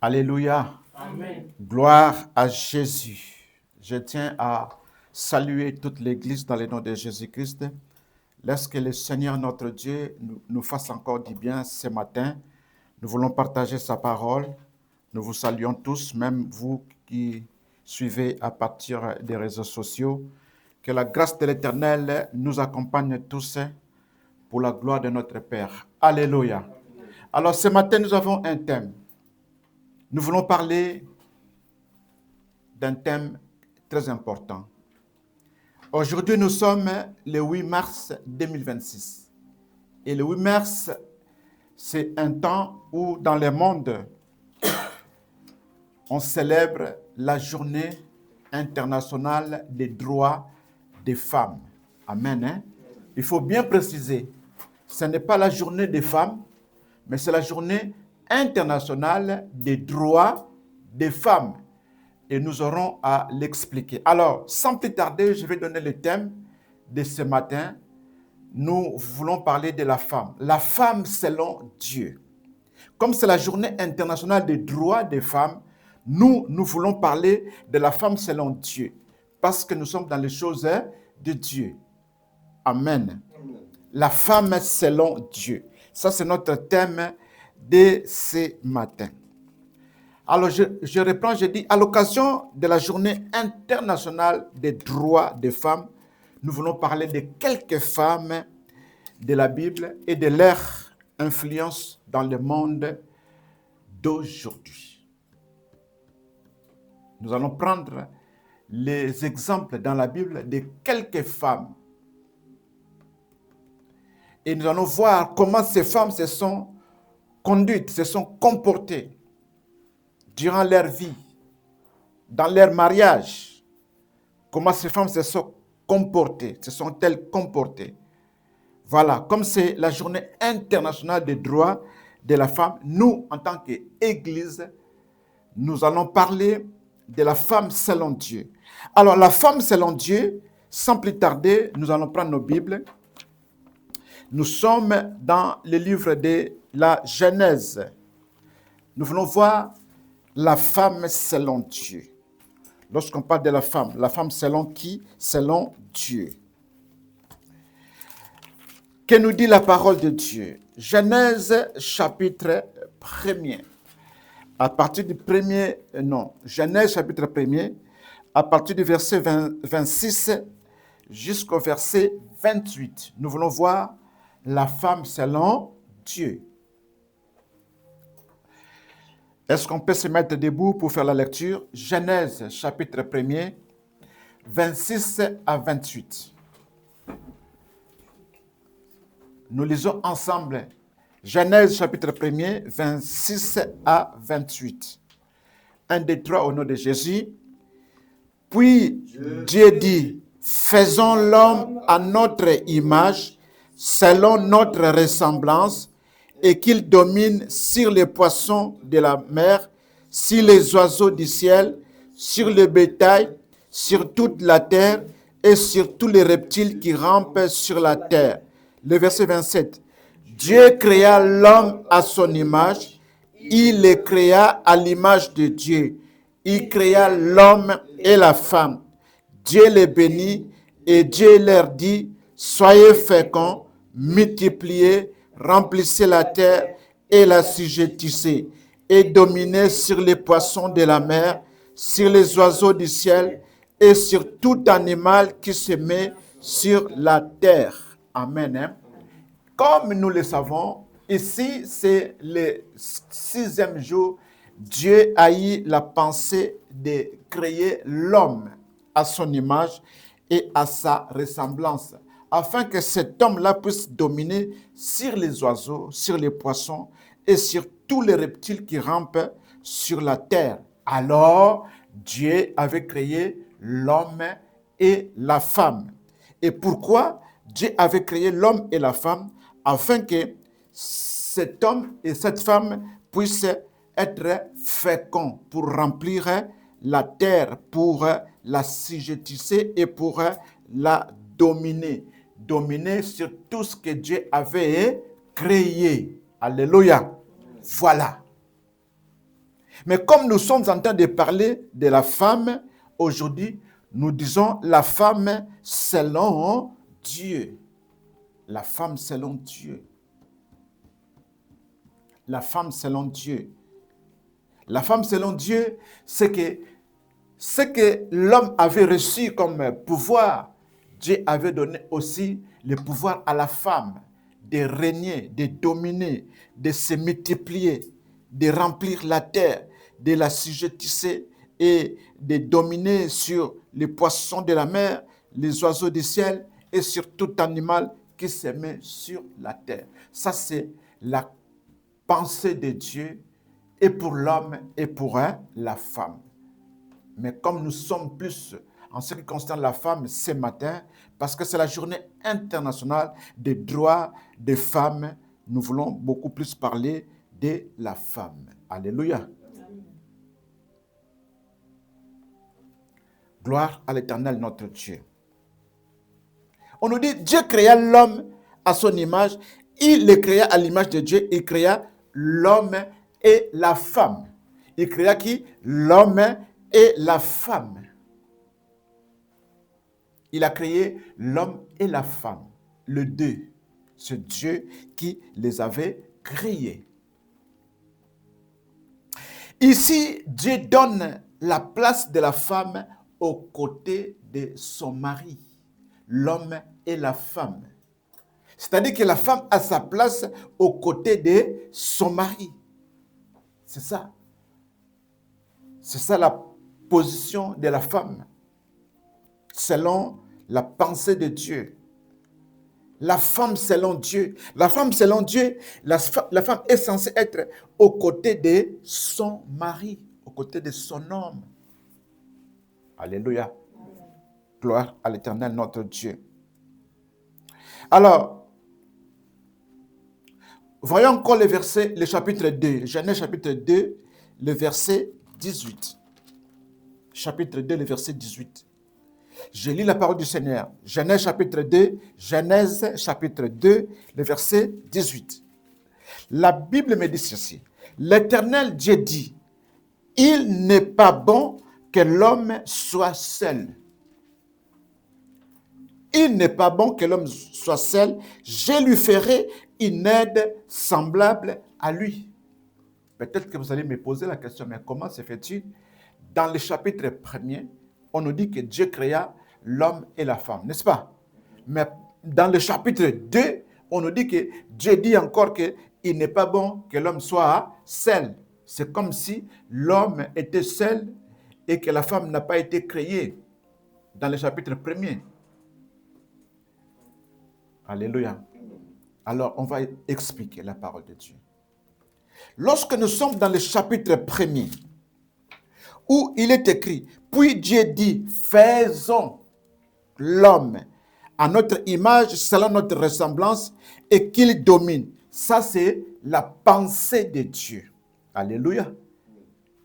Alléluia. Amen. Gloire à Jésus. Je tiens à saluer toute l'Église dans le nom de Jésus-Christ. Laisse que le Seigneur notre Dieu nous fasse encore du bien ce matin. Nous voulons partager sa parole. Nous vous saluons tous, même vous qui suivez à partir des réseaux sociaux. Que la grâce de l'Éternel nous accompagne tous pour la gloire de notre Père. Alléluia. Alors ce matin, nous avons un thème. Nous voulons parler d'un thème très important. Aujourd'hui, nous sommes le 8 mars 2026. Et le 8 mars, c'est un temps où dans le monde, on célèbre la journée internationale des droits des femmes. Amen. Hein? Il faut bien préciser, ce n'est pas la journée des femmes, mais c'est la journée internationale des droits des femmes. Et nous aurons à l'expliquer. Alors, sans plus tarder, je vais donner le thème de ce matin. Nous voulons parler de la femme. La femme selon Dieu. Comme c'est la journée internationale des droits des femmes, nous voulons parler de la femme selon Dieu. Parce que nous sommes dans les choses de Dieu. Amen. La femme selon Dieu. Ça, c'est notre thème de ce matin. Alors, je reprends, je dis, à l'occasion de la journée internationale des droits des femmes, nous voulons parler de quelques femmes de la Bible et de leur influence dans le monde d'aujourd'hui. Nous allons prendre les exemples dans la Bible de quelques femmes. Et nous allons voir comment ces femmes se sont conduites, se sont comportées durant leur vie, dans leur mariage. Comment ces femmes se sont comportées, se sont-elles comportées. Voilà, comme c'est la journée internationale des droits de la femme, nous, en tant qu'Église, nous allons parler de la femme selon Dieu. Alors, la femme selon Dieu, sans plus tarder, nous allons prendre nos Bibles. Nous sommes dans le livre de la Genèse. Nous venons voir la femme selon Dieu. Lorsqu'on parle de la femme selon qui? Selon Dieu. Que nous dit la parole de Dieu? Genèse chapitre 1er. À partir du Genèse chapitre 1er, à partir du verset 26 jusqu'au verset 28. Nous voulons voir la femme selon Dieu. Est-ce qu'on peut se mettre debout pour faire la lecture? Genèse chapitre 1er, 26 à 28. Nous lisons ensemble Genèse chapitre 1er, 26 à 28. 1, 2, 3 au nom de Jésus. Puis Dieu dit, faisons l'homme à notre image, selon notre ressemblance, et qu'il domine sur les poissons de la mer, sur les oiseaux du ciel, sur le bétail, sur toute la terre et sur tous les reptiles qui rampent sur la terre. Le verset 27. Dieu créa l'homme à son image, il le créa à l'image de Dieu. Il créa l'homme et la femme. Dieu les bénit et Dieu leur dit, soyez féconds, multipliez, remplissez la terre et l'assujettissez, et dominez sur les poissons de la mer, sur les oiseaux du ciel et sur tout animal qui se met sur la terre. Amen. Comme nous le savons, ici c'est le 6e jour, Dieu a eu la pensée de créer l'homme à son image et à sa ressemblance, afin que cet homme-là puisse dominer sur les oiseaux, sur les poissons et sur tous les reptiles qui rampent sur la terre. Alors, Dieu avait créé l'homme et la femme. Et pourquoi Dieu avait créé l'homme et la femme? Afin que cet homme et cette femme puissent être féconds pour remplir la terre, pour l'assujettisser et pour la dominer. Dominer sur tout ce que Dieu avait créé. Alléluia. Voilà. Mais comme nous sommes en train de parler de la femme, aujourd'hui, nous disons la femme selon Dieu. La femme selon Dieu. La femme selon Dieu. La femme selon Dieu, c'est que ce que l'homme avait reçu comme pouvoir, Dieu avait donné aussi le pouvoir à la femme de régner, de dominer, de se multiplier, de remplir la terre, de la sujettisser et de dominer sur les poissons de la mer, les oiseaux du ciel et sur tout animal qui se met sur la terre. Ça, c'est la pensée de Dieu et pour l'homme et pour la femme. Mais comme nous sommes plus en ce qui concerne la femme ce matin, parce que c'est la journée internationale des droits des femmes, nous voulons beaucoup plus parler de la femme. Alléluia. Gloire à l'Éternel notre Dieu. On nous dit, Dieu créa l'homme à son image, il le créa à l'image de Dieu, il créa l'homme et la femme. Il créa qui? L'homme et la femme. Il a créé l'homme et la femme, le deux. C'est Dieu qui les avait créés. Ici, Dieu donne la place de la femme aux côtés de son mari, l'homme et la femme. C'est-à-dire que la femme a sa place aux côtés de son mari. C'est ça. C'est ça la position de la femme, selon la pensée de Dieu. La femme selon Dieu. La femme selon Dieu, la femme est censée être aux côtés de son mari, aux côtés de son homme. Alléluia. Gloire à l'Éternel notre Dieu. Alors, voyons encore le verset, le chapitre 2. Genèse chapitre 2, le verset 18. Chapitre 2, le verset 18. Je lis la parole du Seigneur. Genèse chapitre 2, Genèse chapitre 2, le verset 18. La Bible me dit ceci. L'Éternel Dieu dit, il n'est pas bon que l'homme soit seul. Il n'est pas bon que l'homme soit seul. Je lui ferai une aide semblable à lui. Peut-être que vous allez me poser la question, mais comment se fait-il? Dans le chapitre 1er, on nous dit que Dieu créa l'homme et la femme, n'est-ce pas? Mais dans le chapitre 2, on nous dit que Dieu dit encore qu'il n'est pas bon que l'homme soit seul. C'est comme si l'homme était seul et que la femme n'a pas été créée dans le chapitre 1er. Alléluia. Alors, on va expliquer la parole de Dieu. Lorsque nous sommes dans le chapitre 1er, où il est écrit, puis Dieu dit, faisons l'homme à notre image, selon notre ressemblance, et qu'il domine. Ça, c'est la pensée de Dieu. Alléluia.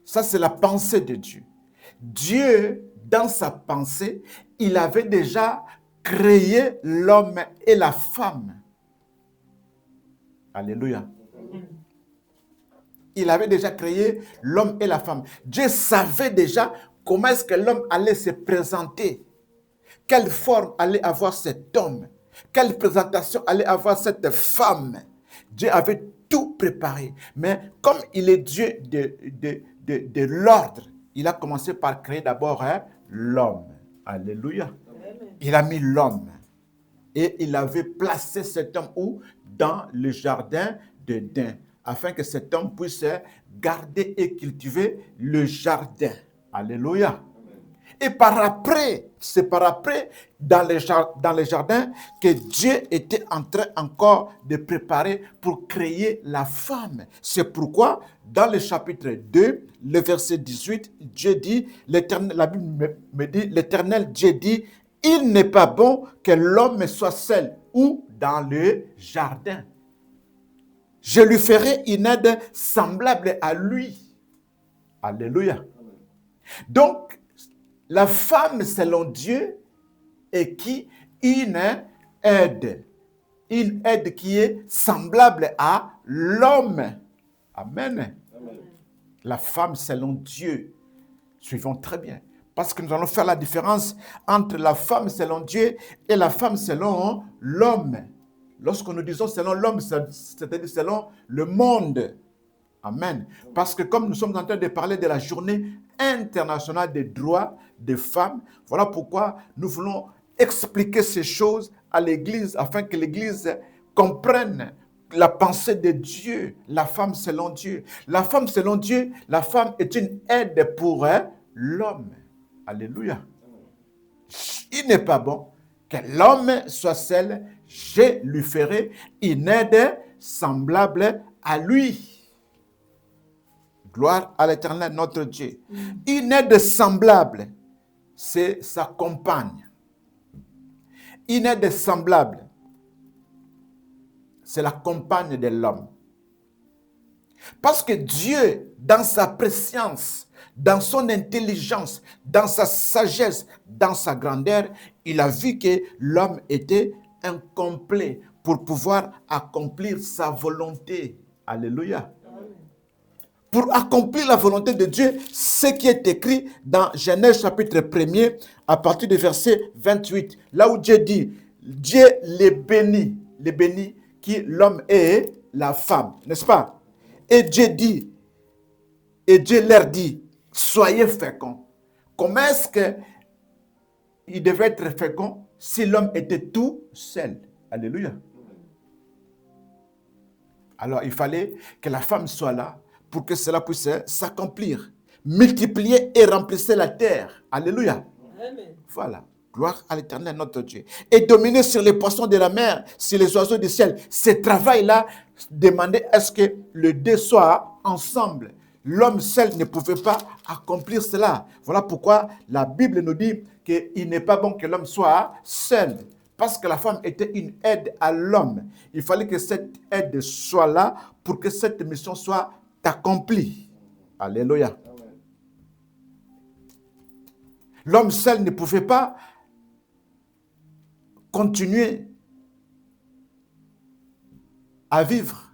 Ça, c'est la pensée de Dieu. Dieu, dans sa pensée, il avait déjà créé l'homme et la femme. Alléluia. Il avait déjà créé l'homme et la femme. Dieu savait déjà comment est-ce que l'homme allait se présenter. Quelle forme allait avoir cet homme. Quelle présentation allait avoir cette femme. Dieu avait tout préparé. Mais comme il est Dieu de l'ordre, il a commencé par créer d'abord l'homme. Alléluia. Il a mis l'homme. Et il avait placé cet homme où? Dans le jardin d'Éden, afin que cet homme puisse garder et cultiver le jardin. Alléluia. Et c'est par après, dans le jardin, que Dieu était en train encore de préparer pour créer la femme. C'est pourquoi, dans le chapitre 2, le verset 18, Dieu dit, la Bible me dit, l'Éternel Dieu dit, il n'est pas bon que l'homme soit seul ou dans le jardin. Je lui ferai une aide semblable à lui. Alléluia. Donc, la femme selon Dieu est qui? Une aide qui est semblable à l'homme. Amen. Amen. La femme selon Dieu. Suivons très bien. Parce que nous allons faire la différence entre la femme selon Dieu et la femme selon l'homme. Lorsque nous disons selon l'homme, c'est-à-dire selon le monde. Amen. Parce que comme nous sommes en train de parler de la journée internationale des droits des femmes, voilà pourquoi nous voulons expliquer ces choses à l'Église afin que l'Église comprenne la pensée de Dieu, la femme selon Dieu. La femme selon Dieu, la femme est une aide pour l'homme. Alléluia. Il n'est pas bon que l'homme soit seul, je lui ferai une aide semblable à lui. Gloire à l'Éternel, notre Dieu. Une aide semblable, c'est sa compagne. Une aide semblable, c'est la compagne de l'homme. Parce que Dieu, dans sa préscience, dans son intelligence, dans sa sagesse, dans sa grandeur, il a vu que l'homme était incomplet pour pouvoir accomplir sa volonté. Alléluia. Pour accomplir la volonté de Dieu, ce qui est écrit dans Genèse chapitre 1er, à partir du verset 28, là où Dieu dit, Dieu les bénit, qui l'homme et la femme, n'est-ce pas? Et Dieu dit, et Dieu leur dit, soyez féconds. Comment est-ce qu'il devait être fécond si l'homme était tout seul? Alléluia. Alors il fallait que la femme soit là pour que cela puisse s'accomplir. Multiplier et remplissez la terre. Alléluia. Amen. Voilà. Gloire à l'Éternel, notre Dieu. Et dominer sur les poissons de la mer, sur les oiseaux du ciel. Ce travail-là demandait à ce que les deux soient ensemble. L'homme seul ne pouvait pas accomplir cela. Voilà pourquoi la Bible nous dit qu'il n'est pas bon que l'homme soit seul. Parce que la femme était une aide à l'homme. Il fallait que cette aide soit là pour que cette mission soit accomplie. Alléluia. L'homme seul ne pouvait pas continuer à vivre.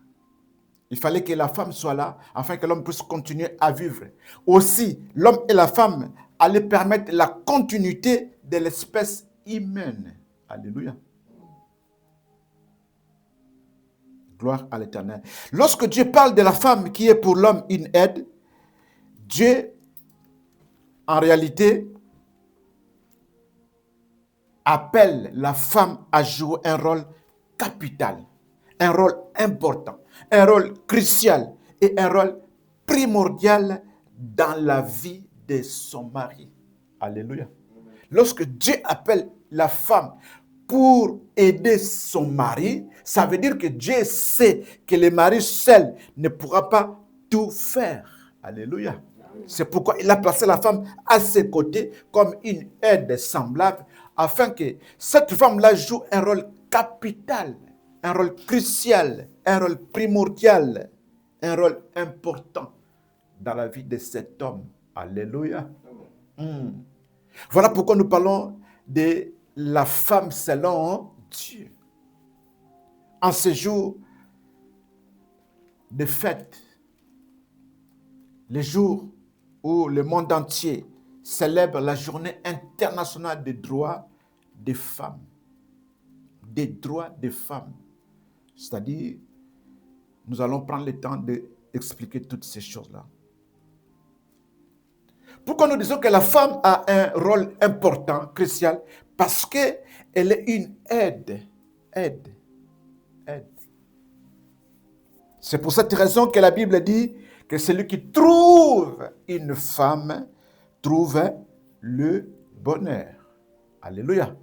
Il fallait que la femme soit là afin que l'homme puisse continuer à vivre. Aussi, l'homme et la femme allaient permettre la continuité de l'espèce humaine. Alléluia. Gloire à l'Éternel. Lorsque Dieu parle de la femme qui est pour l'homme une aide, Dieu, en réalité, appelle la femme à jouer un rôle capital, un rôle important, un rôle crucial et un rôle primordial dans la vie de son mari. Alléluia. Lorsque Dieu appelle la femme pour aider son mari, ça veut dire que Dieu sait que le mari seul ne pourra pas tout faire. Alléluia. C'est pourquoi il a placé la femme à ses côtés comme une aide semblable afin que cette femme-là joue un rôle capital, un rôle crucial, un rôle primordial, un rôle important dans la vie de cet homme. Alléluia. Voilà pourquoi nous parlons de la femme selon Dieu. En ce jour de fête, les jours où le monde entier célèbre la journée internationale des droits des femmes. Des droits des femmes. C'est-à-dire, nous allons prendre le temps d'expliquer toutes ces choses-là. Pourquoi nous disons que la femme a un rôle important, crucial? Parce qu'elle est une aide. C'est pour cette raison que la Bible dit que celui qui trouve une femme trouve le bonheur. Alléluia.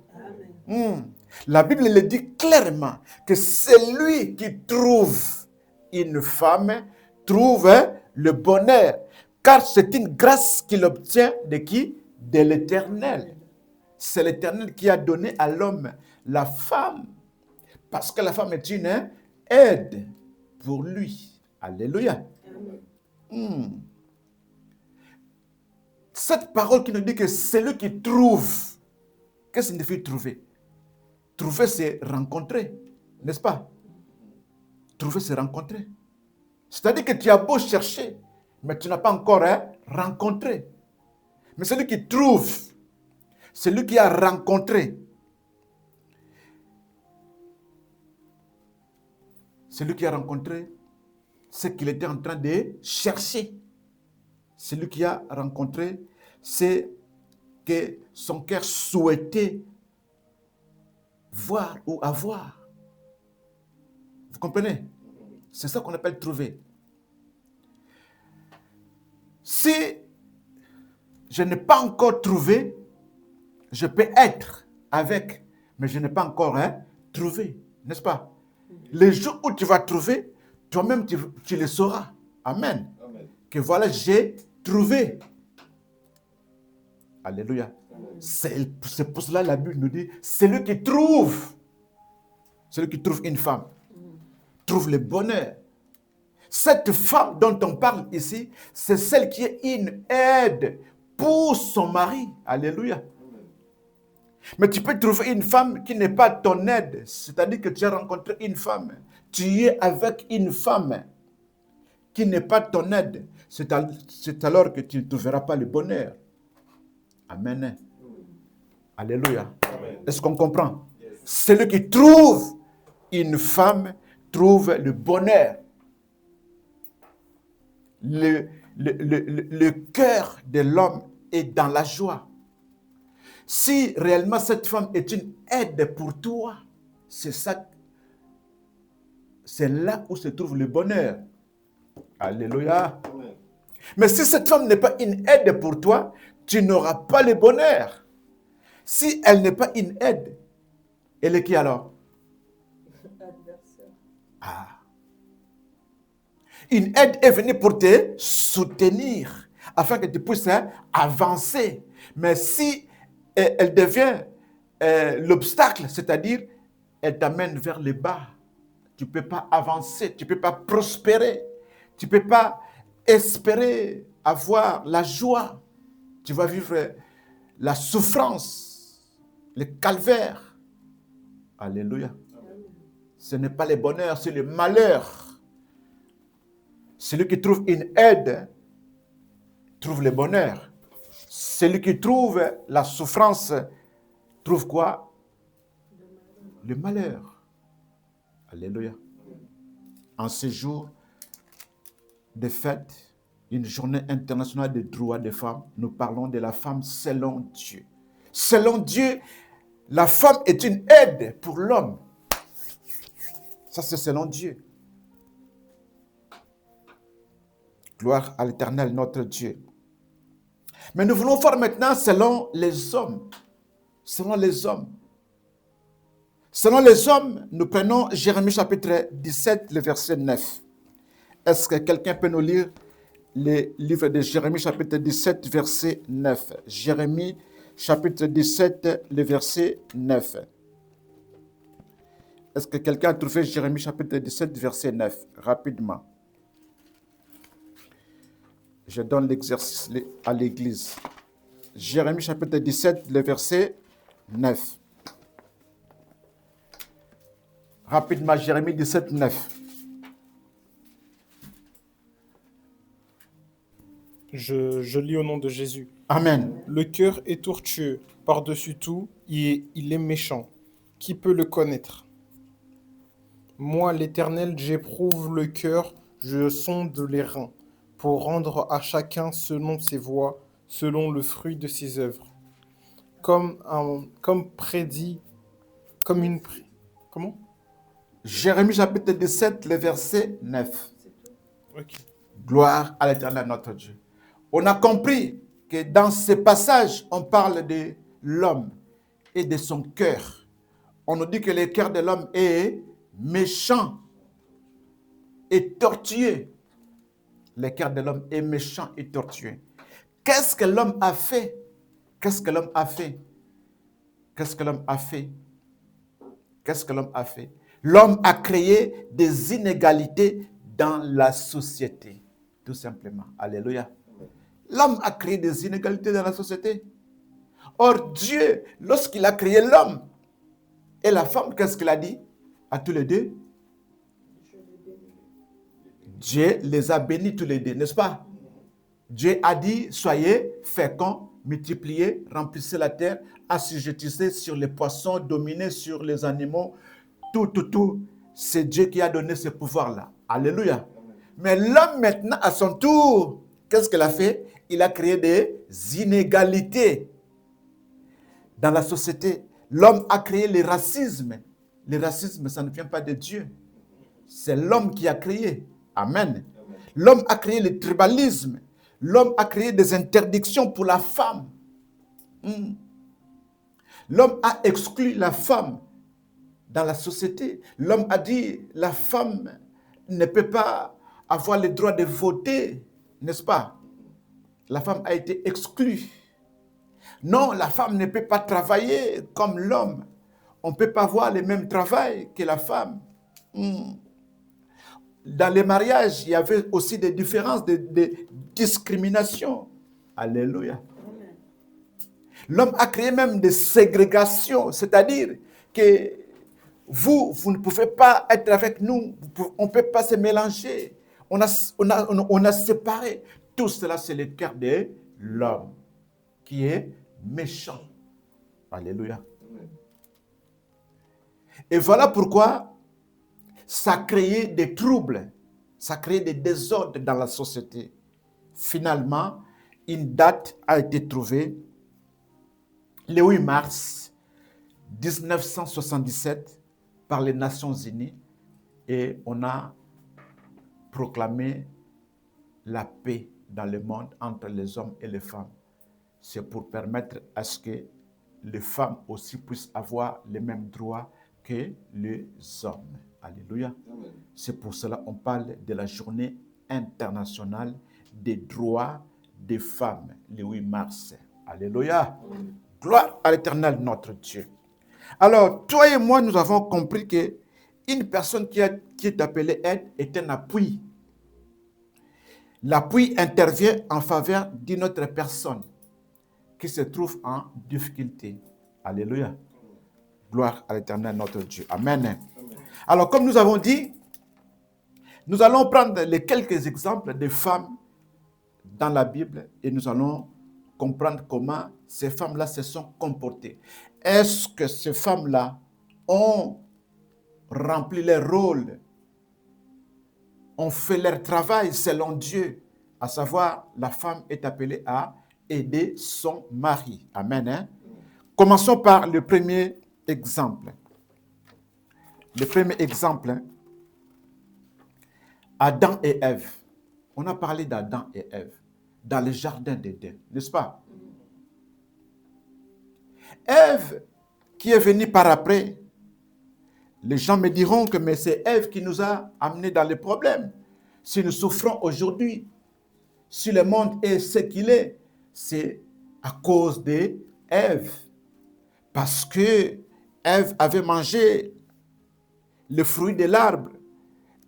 La Bible le dit clairement que celui qui trouve une femme trouve le bonheur. Car c'est une grâce qu'il obtient de qui? De l'Éternel. C'est l'Éternel qui a donné à l'homme la femme. Parce que la femme est une aide pour lui. Alléluia. Cette parole qui nous dit que celui qui trouve, qu'est-ce que signifie trouver? Trouver, c'est rencontrer, n'est-ce pas? Trouver, c'est rencontrer. C'est-à-dire que tu as beau chercher, mais tu n'as pas encore rencontré. Mais celui qui trouve, celui qui a rencontré, celui qui a rencontré, c'est qu'il était en train de chercher. Celui qui a rencontré, c'est que son cœur souhaitait voir ou avoir. Vous comprenez? C'est ça qu'on appelle trouver. Si je n'ai pas encore trouvé, je peux être avec, mais je n'ai pas encore trouvé, n'est-ce pas? Le jour où tu vas trouver, toi-même tu le sauras. Amen. Amen. Que voilà, j'ai trouvé. Alléluia. C'est pour cela que la Bible nous dit, celui qui trouve une femme, trouve le bonheur. Cette femme dont on parle ici, c'est celle qui est une aide pour son mari. Alléluia. Mais tu peux trouver une femme qui n'est pas ton aide. C'est-à-dire que tu as rencontré une femme. Tu es avec une femme qui n'est pas ton aide. C'est alors que tu ne trouveras pas le bonheur. Amen. Alléluia. Est-ce qu'on comprend? Celui qui trouve une femme trouve le bonheur. Le cœur de l'homme est dans la joie. Si réellement cette femme est une aide pour toi, c'est là où se trouve le bonheur. Alléluia. Amen. Mais si cette femme n'est pas une aide pour toi, tu n'auras pas le bonheur. Si elle n'est pas une aide, elle est qui alors? Adversaire. Ah. Une aide est venue pour te soutenir, afin que tu puisses avancer. Mais si elle devient l'obstacle, c'est-à-dire elle t'amène vers le bas, tu ne peux pas avancer, tu ne peux pas prospérer, tu ne peux pas espérer avoir la joie. Tu vas vivre la souffrance, le calvaire. Alléluia. Ce n'est pas le bonheur, c'est le malheur. Celui qui trouve une aide trouve le bonheur. Celui qui trouve la souffrance trouve quoi? Le malheur. Alléluia. En ce jour de fête, une journée internationale des droits des femmes, nous parlons de la femme selon Dieu. Selon Dieu, la femme est une aide pour l'homme. Ça, c'est selon Dieu. Gloire à l'Éternel, notre Dieu. Mais nous voulons faire maintenant selon les hommes. Selon les hommes. Selon les hommes, nous prenons Jérémie chapitre 17, le verset 9. Est-ce que quelqu'un peut nous lire le livre de Jérémie chapitre 17, verset 9? Jérémie chapitre 17, le verset 9. Est-ce que quelqu'un a trouvé Jérémie chapitre 17, verset 9? Rapidement. Je donne l'exercice à l'église. Jérémie chapitre 17, le verset 9. Rapidement, Jérémie 17, 9. Je lis au nom de Jésus. Amen. Le cœur est tortueux par-dessus tout, il est méchant. Qui peut le connaître? Moi, l'Éternel, j'éprouve le cœur, je sonde les reins, pour rendre à chacun selon ses voies, selon le fruit de ses œuvres. Comment? Jérémie chapitre 17, le verset 9. Okay. Gloire à l'Éternel, notre Dieu. On a compris que dans ce passage, on parle de l'homme et de son cœur. On nous dit que le cœur de l'homme est méchant et tortueux. Le cœur de l'homme est méchant et tortueux. Qu'est-ce que l'homme a fait? Qu'est-ce que l'homme a fait? Qu'est-ce que l'homme a fait? Qu'est-ce que l'homme a fait? L'homme a créé des inégalités dans la société, tout simplement. Alléluia. L'homme a créé des inégalités dans la société. Or, Dieu, lorsqu'il a créé l'homme et la femme, qu'est-ce qu'il a dit à tous les deux? Dieu les a bénis tous les deux, n'est-ce pas? Dieu a dit, soyez féconds, multipliez, remplissez la terre, assujettissez sur les poissons, dominez sur les animaux, tout. C'est Dieu qui a donné ce pouvoir-là. Alléluia. Mais l'homme maintenant, à son tour, qu'est-ce qu'il a fait? Il a créé des inégalités dans la société. L'homme a créé le racisme. Le racisme, ça ne vient pas de Dieu. C'est l'homme qui a créé. Amen. L'homme a créé le tribalisme. L'homme a créé des interdictions pour la femme. L'homme a exclu la femme dans la société. L'homme a dit, la femme ne peut pas avoir le droit de voter, n'est-ce pas? La femme a été exclue. Non, la femme ne peut pas travailler comme l'homme. On ne peut pas avoir le même travail que la femme. Dans les mariages, il y avait aussi des différences, des discriminations. Alléluia. L'homme a créé même des ségrégations, c'est-à-dire que vous ne pouvez pas être avec nous, on ne peut pas se mélanger. On a séparé. Tout cela, c'est le cœur de l'homme qui est méchant. Alléluia. Et voilà pourquoi ça a créé des troubles, ça a créé des désordres dans la société. Finalement, une date a été trouvée le 8 mars 1977 par les Nations Unies et on a proclamé la paix dans le monde entre les hommes et les femmes. C'est pour permettre à ce que les femmes aussi puissent avoir les mêmes droits que les hommes. Alléluia. C'est pour cela qu'on parle de la journée internationale des droits des femmes, le 8 mars. Alléluia. Gloire à l'Éternel, notre Dieu. Alors, toi et moi, nous avons compris qu'une personne qui est appelée aide est un appui. L'appui intervient en faveur d'une autre personne qui se trouve en difficulté. Alléluia. Gloire à l'Éternel, notre Dieu. Amen. Alors, comme nous avons dit, nous allons prendre les quelques exemples de femmes dans la Bible et nous allons comprendre comment ces femmes-là se sont comportées. Est-ce que ces femmes-là ont rempli leur rôle, ont fait leur travail selon Dieu, à savoir la femme est appelée à aider son mari. Amen. Hein? Commençons par le premier exemple. Le premier exemple, hein? Adam et Ève. On a parlé d'Adam et Ève dans le jardin d'Éden, n'est-ce pas? Ève qui est venue par après, les gens me diront que mais c'est Ève qui nous a amenés dans les problèmes. Si nous souffrons aujourd'hui, si le monde est ce qu'il est, c'est à cause d'Ève. Parce que Ève avait mangé le fruit de l'arbre.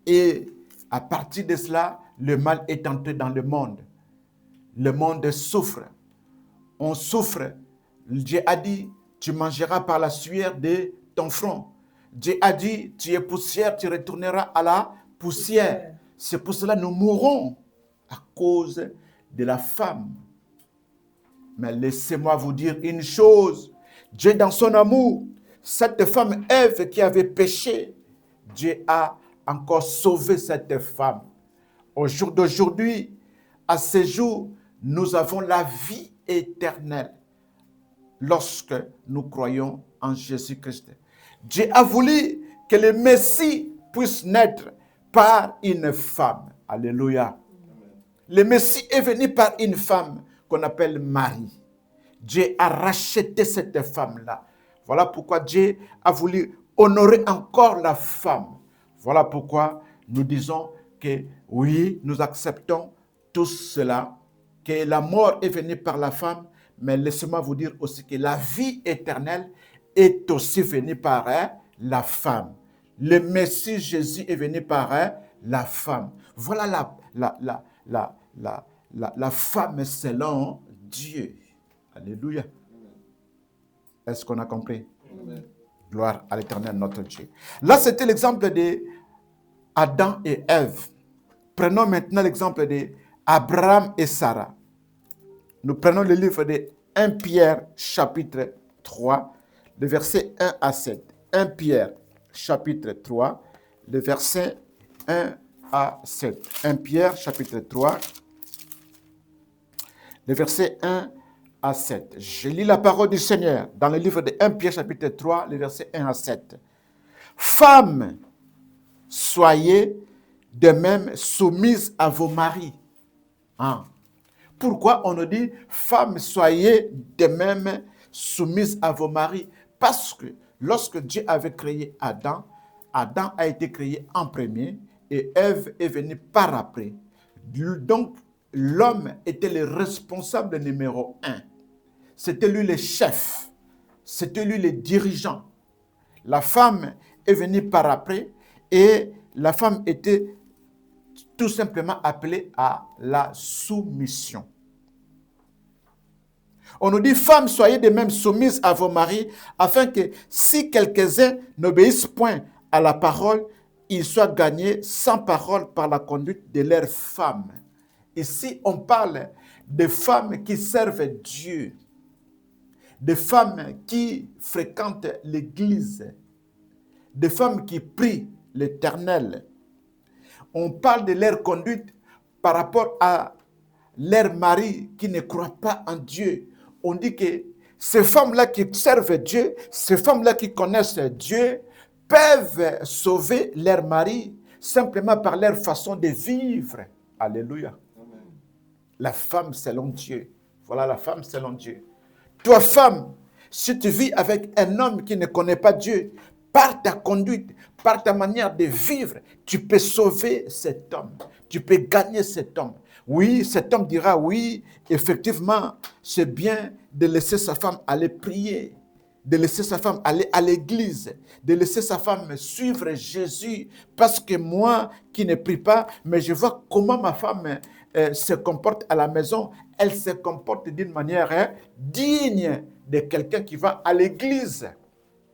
Et à partir de cela, le mal est entré dans le monde. Le monde souffre. On souffre. Dieu a dit, tu mangeras par la sueur de ton front. Dieu a dit, tu es poussière, tu retourneras à la poussière. C'est pour cela que nous mourrons à cause de la femme. Mais laissez-moi vous dire une chose. Dieu, dans son amour, cette femme Ève qui avait péché, Dieu a encore sauvé cette femme. Au jour d'aujourd'hui, à ce jour, nous avons la vie éternelle lorsque nous croyons en Jésus-Christ. Dieu a voulu que le Messie puisse naître par une femme. Alléluia. Le Messie est venu par une femme qu'on appelle Marie. Dieu a racheté cette femme-là. Voilà pourquoi Dieu a voulu honorer encore la femme. Voilà pourquoi nous disons que oui, nous acceptons tout cela, que la mort est venue par la femme, mais laissez-moi vous dire aussi que la vie éternelle est aussi venue par la femme. Le Messie Jésus est venu par la femme. Voilà la femme selon Dieu. Alléluia. Est-ce qu'on a compris? Amen. Gloire à l'Éternel, notre Dieu. Là, c'était l'exemple de Adam et Ève. Prenons maintenant l'exemple de Abraham et Sarah. Nous prenons le livre de 1 Pierre chapitre 3, le verset 1 à 7. 1 Pierre chapitre 3, le verset 1 à 7. 1 Pierre chapitre 3, le verset 1 à 7. Je lis la parole du Seigneur dans le livre de 1 Pierre chapitre 3, le verset 1 à 7. Femmes, soyez de même soumises à vos maris. Hein? Pourquoi on nous dit, femmes, soyez de même soumises à vos maris? Parce que lorsque Dieu avait créé Adam, Adam a été créé en premier et Ève est venue par après. Donc, l'homme était le responsable numéro un. C'était lui le chef. C'était lui le dirigeant. La femme est venue par après et la femme était tout simplement appelée à la soumission. On nous dit, femmes, soyez de même soumises à vos maris, afin que si quelques-uns n'obéissent point à la parole, ils soient gagnés sans parole par la conduite de leurs femmes. Ici, on parle de femmes qui servent Dieu, de femmes qui fréquentent l'Église, de femmes qui prient l'Éternel. On parle de leur conduite par rapport à leurs maris qui ne croient pas en Dieu. On dit que ces femmes-là qui servent Dieu, ces femmes-là qui connaissent Dieu, peuvent sauver leur mari simplement par leur façon de vivre. Alléluia. Amen. La femme selon Dieu. Voilà la femme selon Dieu. Toi, femme, si tu vis avec un homme qui ne connaît pas Dieu, par ta conduite, par ta manière de vivre, tu peux sauver cet homme. Tu peux gagner cet homme. Oui, cet homme dira, oui, effectivement, c'est bien de laisser sa femme aller prier, de laisser sa femme aller à l'église, de laisser sa femme suivre Jésus, parce que moi qui ne prie pas, mais je vois comment ma femme se comporte à la maison, elle se comporte d'une manière digne de quelqu'un qui va à l'église.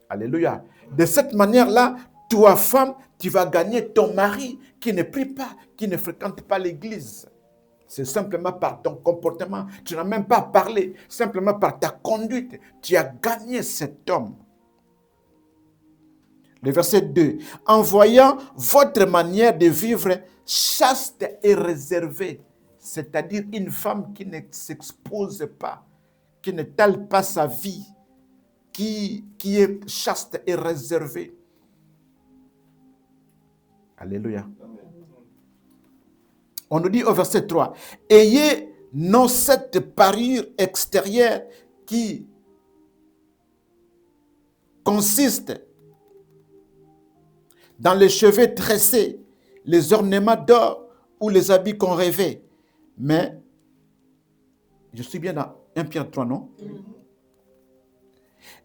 Alléluia. De cette manière-là, toi, femme, tu vas gagner ton mari qui ne prie pas, qui ne fréquente pas l'église. C'est simplement par ton comportement. Tu n'as même pas parlé. Simplement par ta conduite, tu as gagné cet homme. Le verset 2. En voyant votre manière de vivre chaste et réservée, c'est-à-dire une femme qui ne s'expose pas, qui ne tale pas sa vie, qui est chaste et réservée. Alléluia. Amen. On nous dit au verset 3, « Ayez non cette parure extérieure qui consiste dans les cheveux tressés, les ornements d'or ou les habits qu'on rêvait. » Mais, je suis bien dans 1 Pierre 3, non?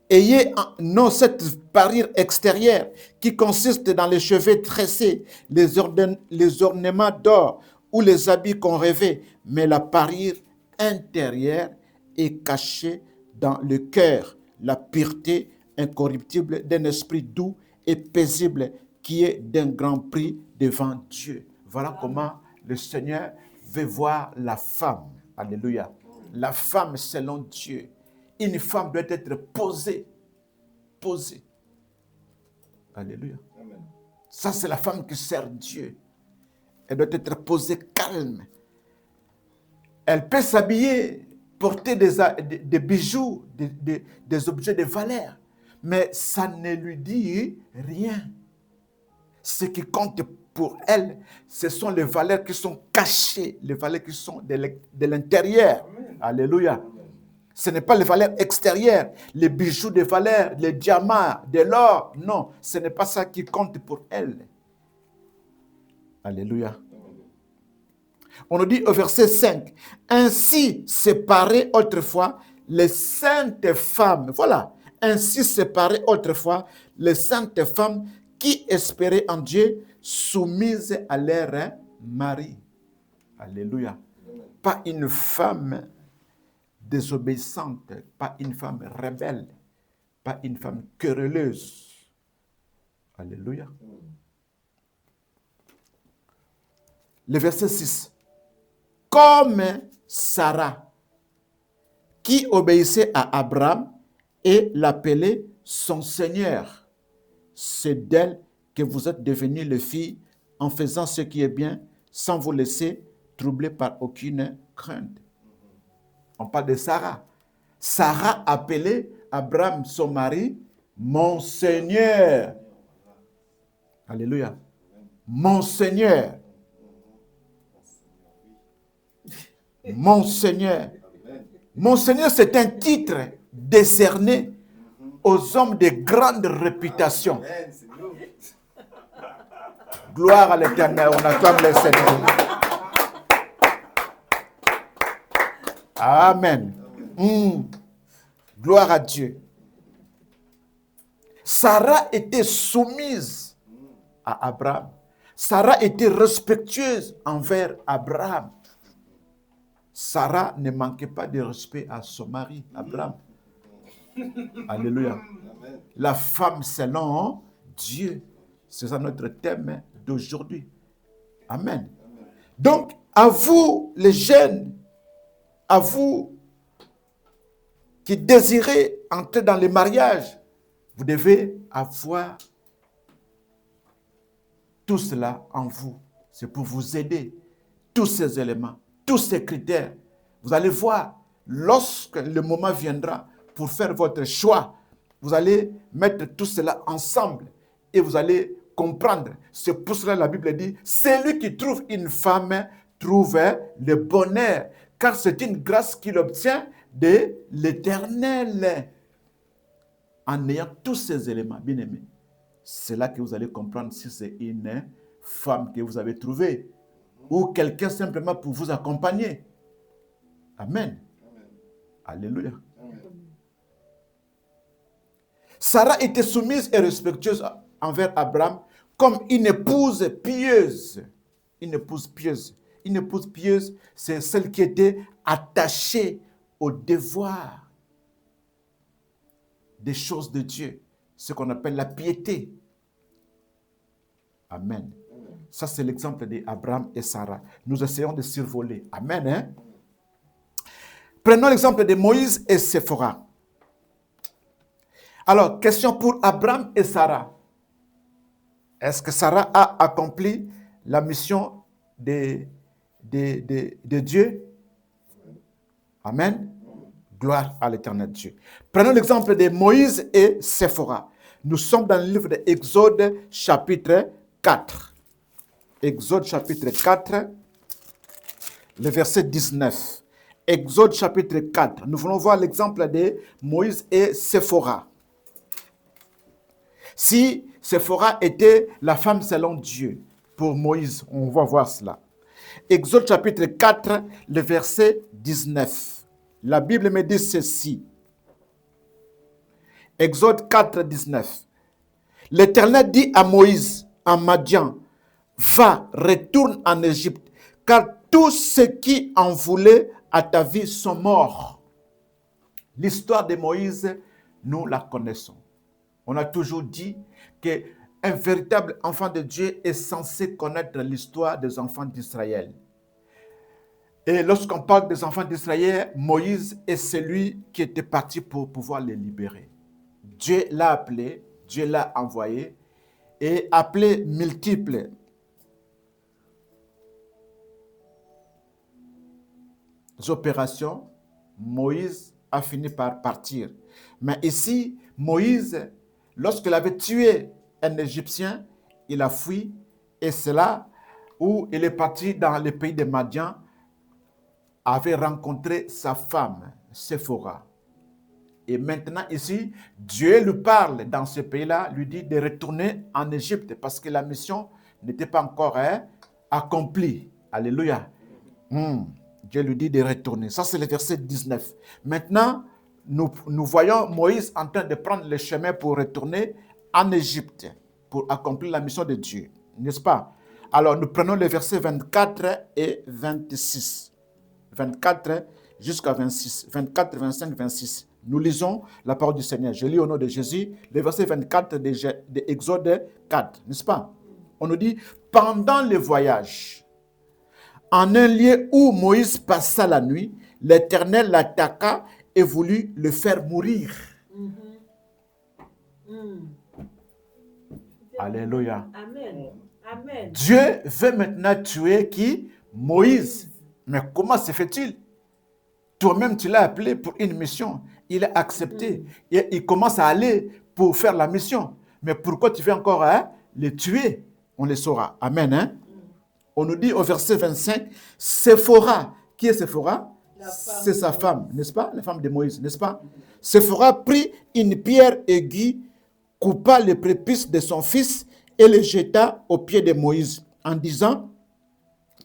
Ayez non cette parure extérieure qui consiste dans les cheveux tressés, les ornements d'or ou les habits qu'on rêvait, mais la parure intérieure est cachée dans le cœur, la pureté incorruptible d'un esprit doux et paisible qui est d'un grand prix devant Dieu. Voilà comment le Seigneur veut voir la femme. Alléluia. La femme selon Dieu. Une femme doit être posée. Posée. Alléluia. Amen. Ça, c'est la femme qui sert Dieu. Elle doit être posée calme. Elle peut s'habiller, porter des bijoux, des objets de valeur. Mais ça ne lui dit rien. Ce qui compte pour elle, ce sont les valeurs qui sont cachées, les valeurs qui sont de l'intérieur. Amen. Alléluia. Amen. Ce n'est pas les valeurs extérieures, les bijoux de valeur, les diamants, de l'or. Non, ce n'est pas ça qui compte pour elle. Alléluia. On nous dit au verset 5, « Ainsi séparées autrefois les saintes femmes. » Voilà. « Ainsi séparées autrefois les saintes femmes qui espéraient en Dieu, soumises à leur mari. » Alléluia. Pas une femme désobéissante, pas une femme rebelle, pas une femme querelleuse. Alléluia. Le verset 6. comme Sarah, qui obéissait à Abraham et l'appelait son Seigneur. C'est d'elle que vous êtes devenus les filles en faisant ce qui est bien, sans vous laisser troubler par aucune crainte. On parle de Sarah. Sarah appelait Abraham, son mari, mon Seigneur. Alléluia. Mon Seigneur. Mon Seigneur. Mon Seigneur, c'est un titre décerné aux hommes de grande réputation. Gloire à l'Éternel, on acclame le Seigneur. Amen. Gloire à Dieu. Sarah était soumise à Abraham. Sarah était respectueuse envers Abraham. Sarah ne manquait pas de respect à son mari, Abraham. Alléluia. La femme selon Dieu. C'est ça notre thème d'aujourd'hui. Amen. Donc, à vous les jeunes, à vous qui désirez entrer dans le mariage, vous devez avoir tout cela en vous. C'est pour vous aider. Tous ces éléments, tous ces critères. Vous allez voir, lorsque le moment viendra pour faire votre choix, vous allez mettre tout cela ensemble et vous allez comprendre. C'est pour cela que la Bible dit, celui qui trouve une femme trouve le bonheur, car c'est une grâce qu'il obtient de l'Éternel. En ayant tous ces éléments, bien aimés, c'est là que vous allez comprendre si c'est une femme que vous avez trouvée ou quelqu'un simplement pour vous accompagner. Amen. Alléluia. Sarah était soumise et respectueuse envers Abraham comme une épouse pieuse. Une épouse pieuse. Une épouse pieuse, c'est celle qui était attachée au devoir des choses de Dieu. Ce qu'on appelle la piété. Amen. Ça, c'est l'exemple d'Abraham et Sarah. Nous essayons de survoler. Amen. Hein? Prenons l'exemple de Moïse et Séphora. Alors, question pour Abraham et Sarah. Est-ce que Sarah a accompli la mission de Dieu? Amen. Gloire à l'Éternel Dieu. Prenons l'exemple de Moïse et Séphora. Nous sommes dans le livre de Exode chapitre 4. Exode chapitre 4, le verset 19. Exode chapitre 4. Nous voulons voir l'exemple de Moïse et Séphora. Si Séphora était la femme selon Dieu pour Moïse, on va voir cela. Exode chapitre 4, le verset 19. La Bible me dit ceci. Exode 4, 19. L'Éternel dit à Moïse, en Madian, va, retourne en Égypte, car tous ceux qui en voulaient à ta vie sont morts. L'histoire de Moïse, nous la connaissons. On a toujours dit qu'un véritable enfant de Dieu est censé connaître l'histoire des enfants d'Israël. Et lorsqu'on parle des enfants d'Israël, Moïse est celui qui était parti pour pouvoir les libérer. Dieu l'a appelé, Dieu l'a envoyé, et appelé multiples opérations, Moïse a fini par partir. Mais ici, Moïse, lorsqu'il avait tué un Égyptien, il a fui, et c'est là où il est parti dans le pays de Madian, avait rencontré sa femme, Séphora. Et maintenant ici, Dieu lui parle dans ce pays-là, lui dit de retourner en Égypte parce que la mission n'était pas encore accomplie. Alléluia. Dieu lui dit de retourner. Ça, c'est le verset 19. Maintenant, nous voyons Moïse en train de prendre le chemin pour retourner en Égypte, pour accomplir la mission de Dieu. N'est-ce pas? Alors, nous prenons les versets 24 et 26. 24 jusqu'à 26. 24, 25, 26. Nous lisons la parole du Seigneur. Je lis au nom de Jésus le verset 24 de Exode 4, n'est-ce pas? On nous dit, pendant le voyage, En un lieu où Moïse passa la nuit, l'Éternel l'attaqua et voulut le faire mourir. Alléluia. Amen. Amen. Dieu veut maintenant tuer qui? Moïse. Mais comment se fait-il? Toi-même, tu l'as appelé pour une mission. Il a accepté. Et il commence à aller pour faire la mission. Mais pourquoi tu veux encore le tuer? On le saura. Amen. Hein? On nous dit au verset 25, Séphora. Qui est Séphora? C'est sa femme, n'est-ce pas? La femme de Moïse, n'est-ce pas? Séphora prit une pierre aiguë, coupa le prépuce de son fils et le jeta aux pieds de Moïse en disant,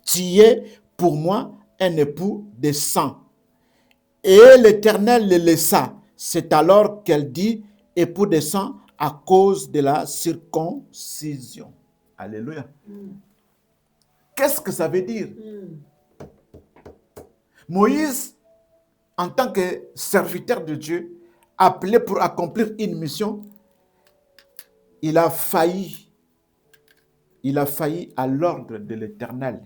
tu es pour moi un époux de sang. Et l'Éternel le laissa. C'est alors qu'elle dit époux de sang à cause de la circoncision. Alléluia. Qu'est-ce que ça veut dire? Moïse, en tant que serviteur de Dieu, appelé pour accomplir une mission, il a failli à l'ordre de l'Éternel.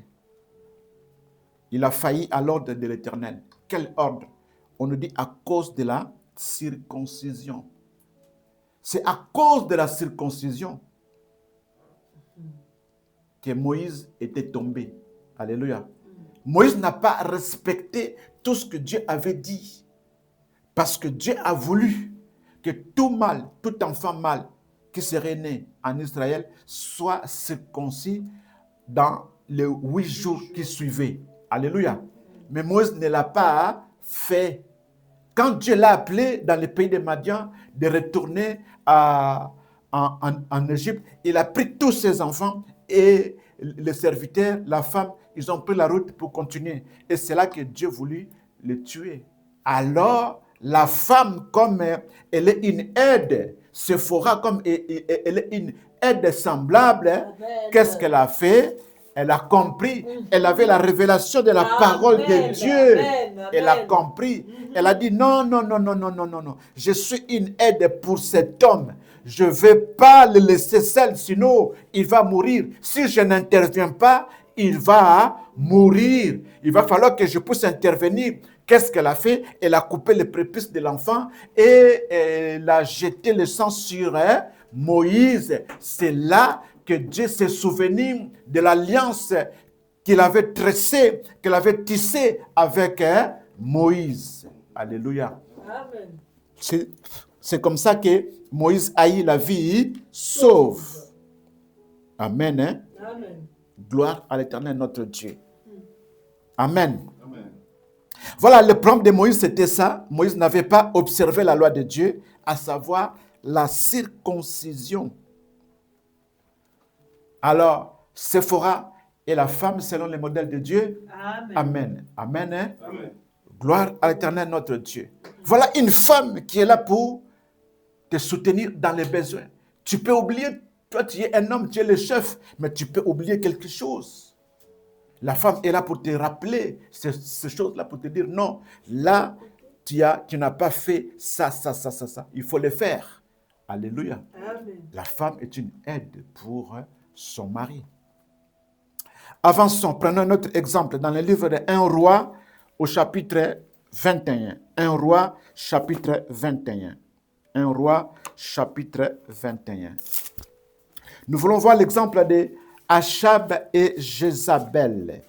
Il a failli à l'ordre de l'Éternel. Quel ordre? On nous dit à cause de la circoncision. C'est à cause de la circoncision que Moïse était tombé. Alléluia. Moïse n'a pas respecté tout ce que Dieu avait dit. Parce que Dieu a voulu que tout mâle, tout enfant mâle qui serait né en Israël soit circoncis dans les 8 jours qui suivaient. Alléluia. Mais Moïse ne l'a pas fait. Quand Dieu l'a appelé dans le pays de Madian de retourner en Égypte, il a pris tous ses enfants et les serviteurs, la femme, ils ont pris la route pour continuer. Et c'est là que Dieu voulut le tuer. Alors, la femme, comme elle est une aide, Séphora, comme elle est une aide semblable, qu'est-ce qu'elle a fait? Elle a compris. Elle avait la révélation de la parole de Dieu. Elle a compris. Elle a dit non, non, non, non, non, non, non, non. Je suis une aide pour cet homme. Je ne vais pas le laisser seul, sinon il va mourir. Si je n'interviens pas, il va mourir. Il va falloir que je puisse intervenir. Qu'est-ce qu'elle a fait? Elle a coupé le prépuce de l'enfant et elle a jeté le sang sur Moïse. C'est là que Dieu s'est souvenu de l'alliance qu'il avait tressée, qu'il avait tissée avec Moïse. Alléluia. Amen. C'est comme ça que Moïse a eu la vie sauve. Amen. Hein? Amen. Gloire à l'Éternel, notre Dieu. Amen. Voilà, le problème de Moïse, c'était ça. Moïse n'avait pas observé la loi de Dieu, à savoir la circoncision. Alors, Séphora est la femme selon le modèle de Dieu. Amen. Amen. Amen. Hein? Amen. Gloire à l'Éternel, notre Dieu. Voilà une femme qui est là pour te soutenir dans les besoins. Tu peux oublier, toi tu es un homme, tu es le chef, mais tu peux oublier quelque chose. La femme est là pour te rappeler ces choses-là, pour te dire non, là, tu n'as pas fait ça. Il faut le faire. Alléluia. Amen. La femme est une aide pour son mari. Avançons, prenons un autre exemple dans le livre de 1 Roi au chapitre 21. 1 Roi, chapitre 21. 1 Roi, chapitre 21. Nous voulons voir l'exemple de Achab et Jézabel.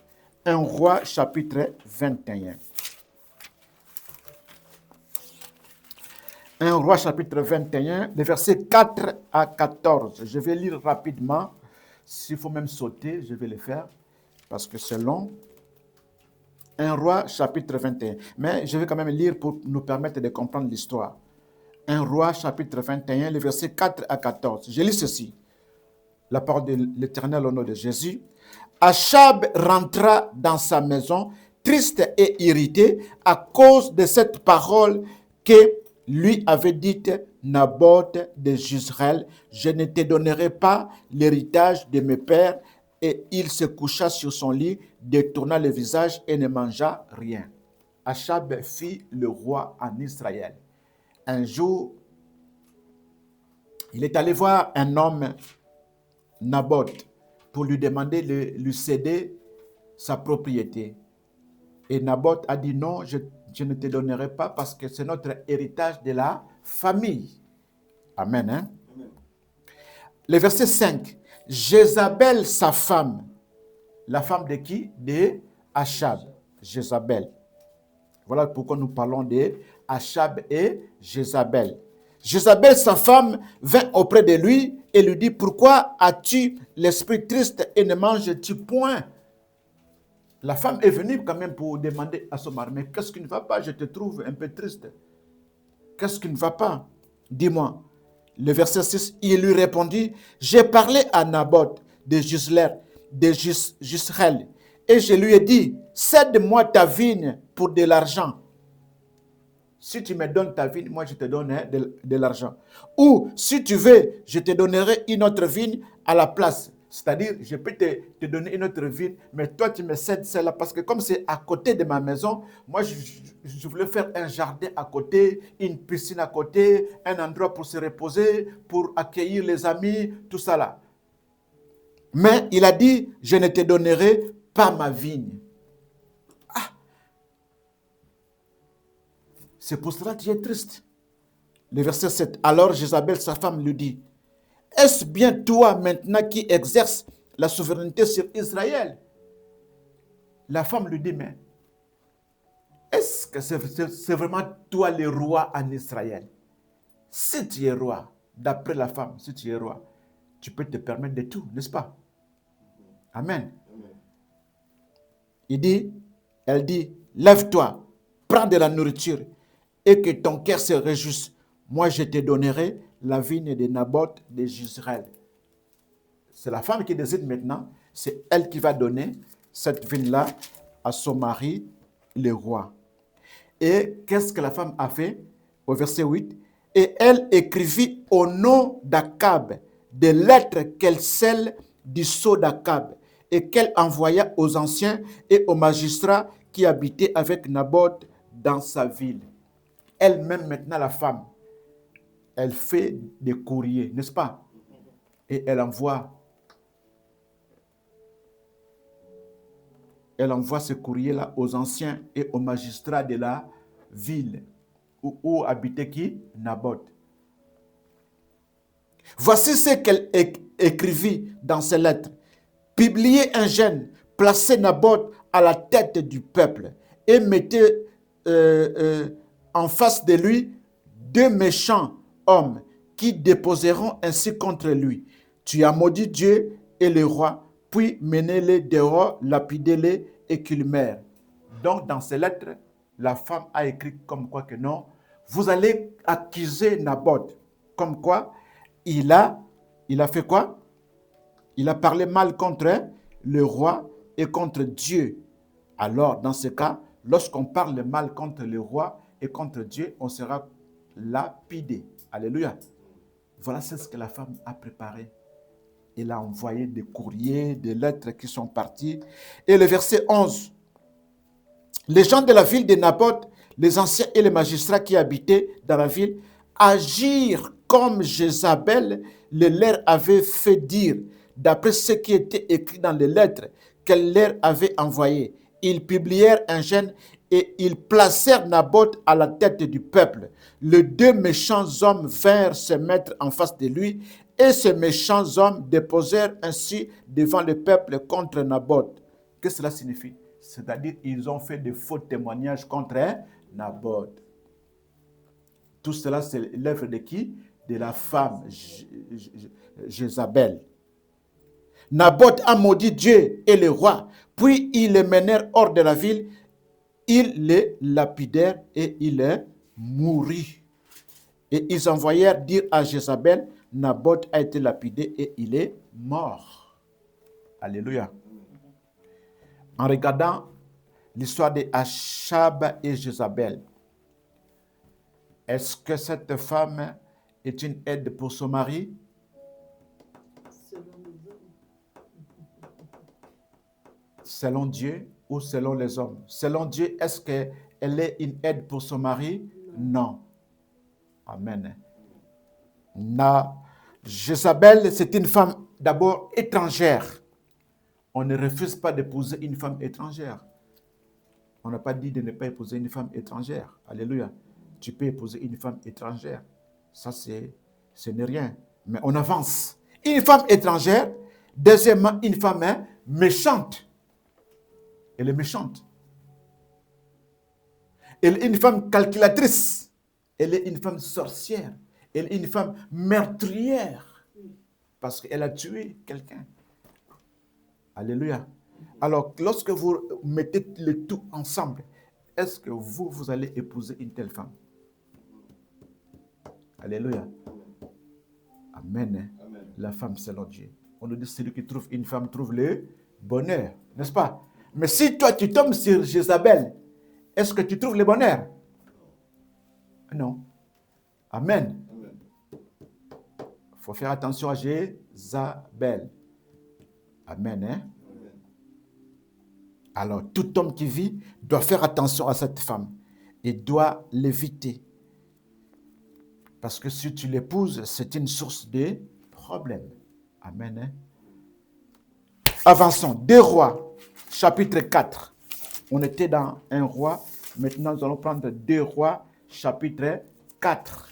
1 Roi, chapitre 21. 1 Roi, chapitre 21, les versets 4 à 14. Je vais lire rapidement. S'il faut même sauter, je vais le faire parce que c'est long. 1 Roi, chapitre 21. Mais je vais quand même lire pour nous permettre de comprendre l'histoire. 1 Roi, chapitre 21, les versets 4 à 14. Je lis ceci. La parole de l'Éternel au nom de Jésus. Achab rentra dans sa maison, triste et irrité à cause de cette parole que lui avait dite Naboth de Jezreel, je ne te donnerai pas l'héritage de mes pères. Et il se coucha sur son lit, détourna le visage et ne mangea rien. Achab fit le roi en Israël. Un jour, il est allé voir un homme, Naboth, pour lui demander de lui céder sa propriété. Et Naboth a dit non, je ne te donnerai pas parce que c'est notre héritage de la famille. Amen. Hein? Le verset 5. Jézabel, sa femme. La femme de qui? De Achab. Jézabel. Voilà pourquoi nous parlons de Achab et Jézabel. Jézabel, sa femme, vint auprès de lui et lui dit, pourquoi as-tu l'esprit triste et ne manges-tu point? La femme est venue quand même pour demander à son mari, mais qu'est-ce qui ne va pas? Je te trouve un peu triste. Qu'est-ce qui ne va pas? Dis-moi. Le verset 6, il lui répondit, j'ai parlé à Naboth de Jezreel, et je lui ai dit, cède-moi ta vigne pour de l'argent. Si tu me donnes ta vigne, moi je te donne de l'argent. Ou si tu veux, je te donnerai une autre vigne à la place. C'est-à-dire, je peux te donner une autre vigne, mais toi tu me cèdes celle-là parce que comme c'est à côté de ma maison, moi je voulais faire un jardin à côté, une piscine à côté, un endroit pour se reposer, pour accueillir les amis, tout ça là. Mais il a dit, je ne te donnerai pas ma vigne. C'est pour cela que tu es triste. Le verset 7. Alors Jézabel, sa femme, lui dit, est-ce bien toi maintenant qui exerces la souveraineté sur Israël? La femme lui dit, mais est-ce que c'est vraiment toi le roi en Israël? Si tu es roi, d'après la femme, si tu es roi, tu peux te permettre de tout, n'est-ce pas? Amen. Elle dit, lève-toi, prends de la nourriture et que ton cœur se réjouisse. Moi, je te donnerai la vigne de Naboth de Jezreel. C'est la femme qui décide maintenant. C'est elle qui va donner cette vigne-là à son mari, le roi. Et qu'est-ce que la femme a fait? Au verset 8. Et elle écrivit au nom d'Akab des lettres qu'elle scelle du sceau d'Akab et qu'elle envoya aux anciens et aux magistrats qui habitaient avec Naboth dans sa ville. Elle-même, maintenant, la femme, elle fait des courriers, n'est-ce pas? Et elle envoie ce courrier-là aux anciens et aux magistrats de la ville où habitait qui? Naboth. Voici ce qu'elle écrivit dans ses lettres. Publiez un jeûne, placez Naboth à la tête du peuple et mettez en face de lui 2 méchants hommes qui déposeront ainsi contre lui. Tu as maudit Dieu et le roi, puis menez-les dehors, lapidez-les et qu'ils meurent. Donc, dans ces lettres, la femme a écrit comme quoi que non, vous allez accuser Naboth. Comme quoi, il a fait quoi? Il a parlé mal contre le roi et contre Dieu. Alors, dans ce cas, lorsqu'on parle mal contre le roi et contre Dieu, on sera lapidé. Alléluia. Voilà ce que la femme a préparé. Elle a envoyé des courriers, des lettres qui sont parties. Et le verset 11. Les gens de la ville de Naboth, les anciens et les magistrats qui habitaient dans la ville, agirent comme Jézabel le leur avait fait dire, d'après ce qui était écrit dans les lettres qu'elle leur avait envoyées. Ils publièrent un jeûne et ils placèrent Naboth à la tête du peuple. Les 2 méchants hommes vinrent se mettre en face de lui et ces méchants hommes déposèrent ainsi devant le peuple contre Naboth. Qu'est-ce que cela signifie? C'est-à-dire qu'ils ont fait de faux témoignages contre Naboth. Tout cela, c'est l'œuvre de qui? De la femme Jézabel. Naboth a maudit Dieu et le roi, puis ils le menèrent hors de la ville, ils le lapidèrent et il mourut. Et ils envoyèrent dire à Jézabel, Naboth a été lapidé et il est mort. Alléluia. En regardant l'histoire de Achab et Jézabel, est-ce que cette femme est une aide pour son mari? Selon Dieu ou selon les hommes? Selon Dieu, est-ce qu'elle est une aide pour son mari? Non. Amen. Jézabel, c'est une femme d'abord étrangère On ne refuse pas d'épouser une femme étrangère. On n'a pas dit de ne pas épouser une femme étrangère. Alléluia. Tu peux épouser une femme étrangère. Ça, ce n'est rien. Mais on avance. Une femme étrangère, deuxièmement, une femme méchante. Elle est méchante. Elle est une femme calculatrice. Elle est une femme sorcière. Elle est une femme meurtrière. Parce qu'elle a tué quelqu'un. Alléluia. Alors, lorsque vous mettez le tout ensemble, est-ce que vous allez épouser une telle femme? Alléluia. Amen. Amen. La femme, c'est leur Dieu. On nous dit, celui qui trouve une femme trouve le bonheur, n'est-ce pas? Mais si toi, tu tombes sur Jézabel, est-ce que tu trouves le bonheur? Non. Amen. Amen. Il faut faire attention à Jézabel. Amen. Hein? Amen. Alors, tout homme qui vit doit faire attention à cette femme et doit l'éviter. Parce que si tu l'épouses, c'est une source de problèmes. Amen. Hein? Avançons. 2 Rois, chapitre 4. On était dans 1 Roi. Maintenant, nous allons prendre 2 Rois, chapitre 4.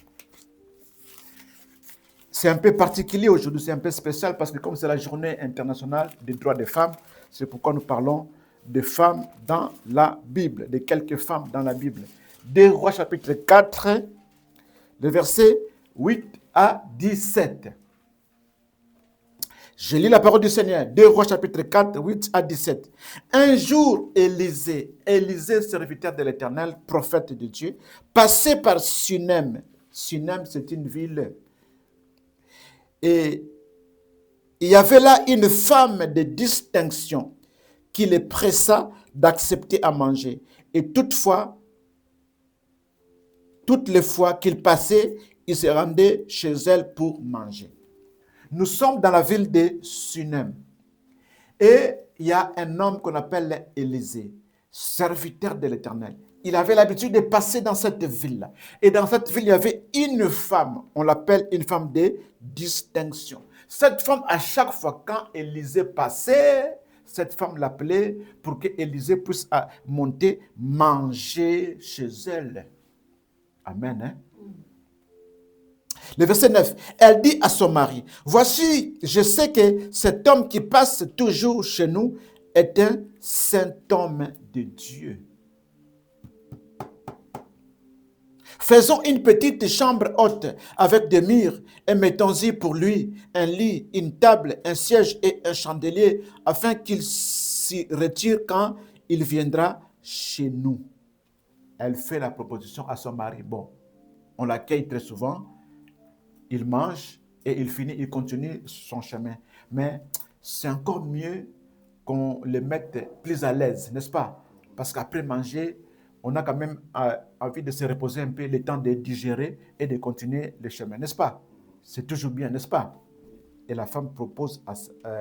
C'est un peu particulier aujourd'hui, c'est un peu spécial parce que comme c'est la journée internationale des droits des femmes, c'est pourquoi nous parlons de femmes dans la Bible, de quelques femmes dans la Bible. 2 Rois chapitre 4, le verset 8 à 17. Je lis la parole du Seigneur. 2 Rois chapitre 4, 8 à 17. Un jour, Élisée, serviteur de l'Éternel, prophète de Dieu, passait par Sunem. Sunem, c'est une ville. Et il y avait là une femme de distinction qui le pressa d'accepter à manger. Et toutefois, toutes les fois qu'il passait, il se rendait chez elle pour manger. Nous sommes dans la ville de Sunem. Et il y a un homme qu'on appelle Élisée, serviteur de l'Éternel. Il avait l'habitude de passer dans cette ville-là. Et dans cette ville, il y avait une femme, on l'appelle une femme de distinction. Cette femme, à chaque fois, quand Élisée passait, cette femme l'appelait pour que Élisée puisse monter, manger chez elle. Amen. Hein? Le verset 9, elle dit à son mari, « Voici, je sais que cet homme qui passe toujours chez nous est un saint homme de Dieu. Faisons une petite chambre haute avec des murs et mettons-y pour lui un lit, une table, un siège et un chandelier afin qu'il s'y retire quand il viendra chez nous. » Elle fait la proposition à son mari. Bon, on l'accueille très souvent. Il mange et il finit, il continue son chemin. Mais c'est encore mieux qu'on le mette plus à l'aise, n'est-ce pas? Parce qu'après manger, on a quand même envie de se reposer un peu, le temps de digérer et de continuer le chemin, n'est-ce pas? C'est toujours bien, n'est-ce pas? Et la femme propose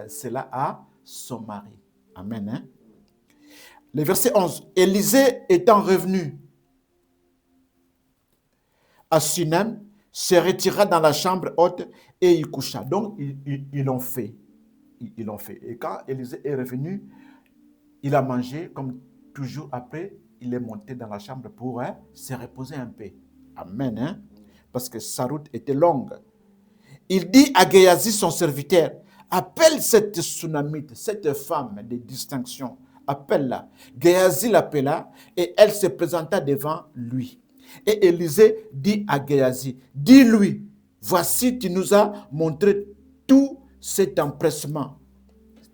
cela à son mari. Amen. Hein? Le verset 11. Élisée étant revenu à Sunem, se retira dans la chambre haute et y coucha. Donc, ils l'ont fait. Ils l'ont fait. Et quand Élisée est revenu, il a mangé, comme toujours après, il est monté dans la chambre pour se reposer un peu. Amen. Hein? Parce que sa route était longue. Il dit à Géasi, son serviteur, appelle cette Sunamite, cette femme de distinction, appelle-la. Géasi l'appela et elle se présenta devant lui. Et Élisée dit à Géasi, dis-lui, voici, tu nous as montré tout cet empressement.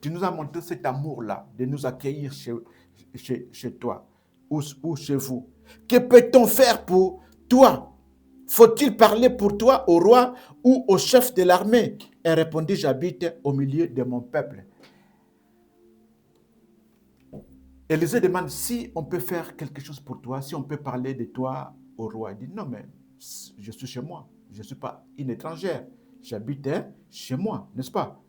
Tu nous as montré cet amour-là de nous accueillir chez toi ou chez vous. Que peut-on faire pour toi? Faut-il parler pour toi au roi ou au chef de l'armée? Elle répondit, j'habite au milieu de mon peuple. Élisée demande si on peut faire quelque chose pour toi, si on peut parler de toi au roi. Il dit, non, mais je suis chez moi. Je ne suis pas une étrangère. J'habite chez moi, n'est-ce pas?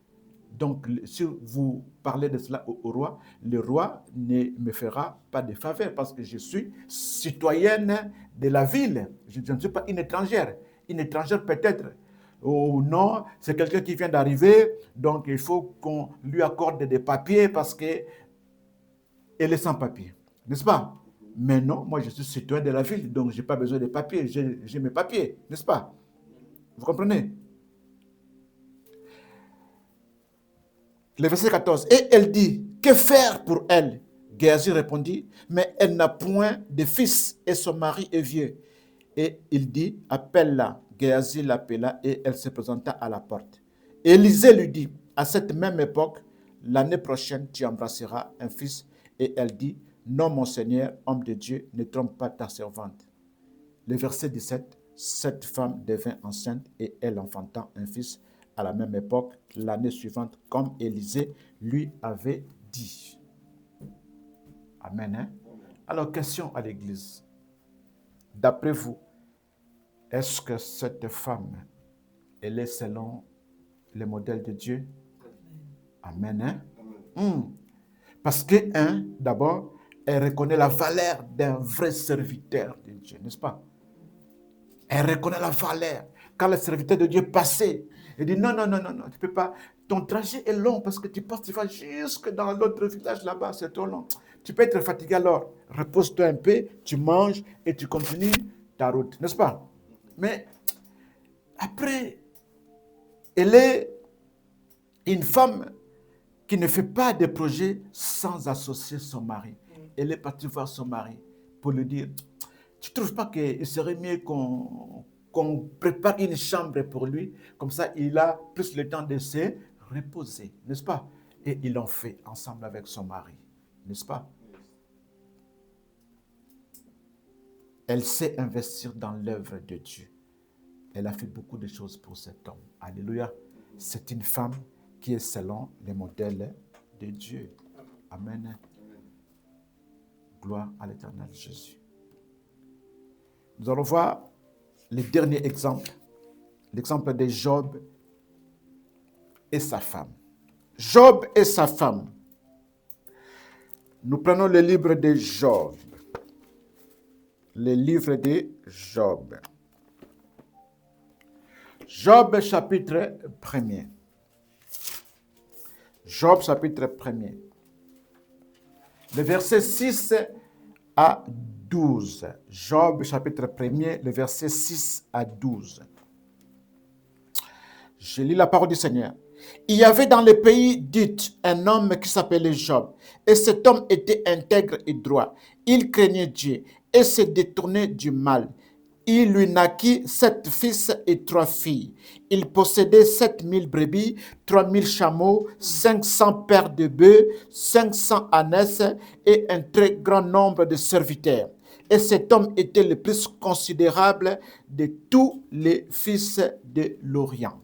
Donc, si vous parlez de cela au roi, le roi ne me fera pas de faveur parce que je suis citoyenne de la ville. Je ne suis pas une étrangère. Une étrangère peut-être, ou non, c'est quelqu'un qui vient d'arriver, donc il faut qu'on lui accorde des papiers parce qu'elle est sans papier, n'est-ce pas? Mais non, moi je suis citoyen de la ville, donc je n'ai pas besoin de papiers, j'ai mes papiers, n'est-ce pas? Vous comprenez? Le verset 14. Et elle dit, que faire pour elle? Géasi répondit, mais elle n'a point de fils et son mari est vieux. Et il dit, appelle-la. Géasi l'appela et elle se présenta à la porte. Élisée lui dit, à cette même époque, l'année prochaine, tu embrasseras un fils. Et elle dit, non, mon Seigneur, homme de Dieu, ne trompe pas ta servante. Le verset 17, cette femme devint enceinte et elle enfanta un fils à la même époque, l'année suivante, comme Élisée lui avait dit. Amen. Hein? Alors, question à l'Église. D'après vous, est-ce que cette femme, elle est selon le modèle de Dieu? Amen. Hein? Parce que, d'abord, elle reconnaît la valeur d'un vrai serviteur de Dieu, n'est-ce pas? Elle reconnaît la valeur. Quand le serviteur de Dieu passait, il dit non, tu ne peux pas. Ton trajet est long parce que tu vas jusque dans l'autre village là-bas, c'est trop long. Tu peux être fatigué alors. Repose-toi un peu, tu manges et tu continues ta route, n'est-ce pas? Mais après, elle est une femme qui ne fait pas de projet sans associer son mari. Elle est partie voir son mari pour lui dire, tu ne trouves pas qu'il serait mieux qu'on prépare une chambre pour lui, comme ça il a plus le temps de se reposer, n'est-ce pas? Et ils l'ont fait ensemble avec son mari, n'est-ce pas? Elle sait investir dans l'œuvre de Dieu. Elle a fait beaucoup de choses pour cet homme. Alléluia. C'est une femme qui est selon les modèles de Dieu. Amen. Gloire à l'Éternel Jésus. Nous allons voir le dernier exemple, l'exemple de Job et sa femme. Job et sa femme. Nous prenons le livre de Job. Le livre de Job. Job chapitre 1er. Job chapitre 1er. Le verset 6 à 12. Job chapitre 1er, le verset 6 à 12. Je lis la parole du Seigneur. Il y avait dans le pays d'Ut un homme qui s'appelait Job. Et cet homme était intègre et droit. Il craignait Dieu et se détournait du mal. Il lui naquit 7 fils et 3 filles. Il possédait 7000 brebis, 3000 chameaux, 500 paires de bœufs, 500 ânesses et un très grand nombre de serviteurs. Et cet homme était le plus considérable de tous les fils de l'Orient.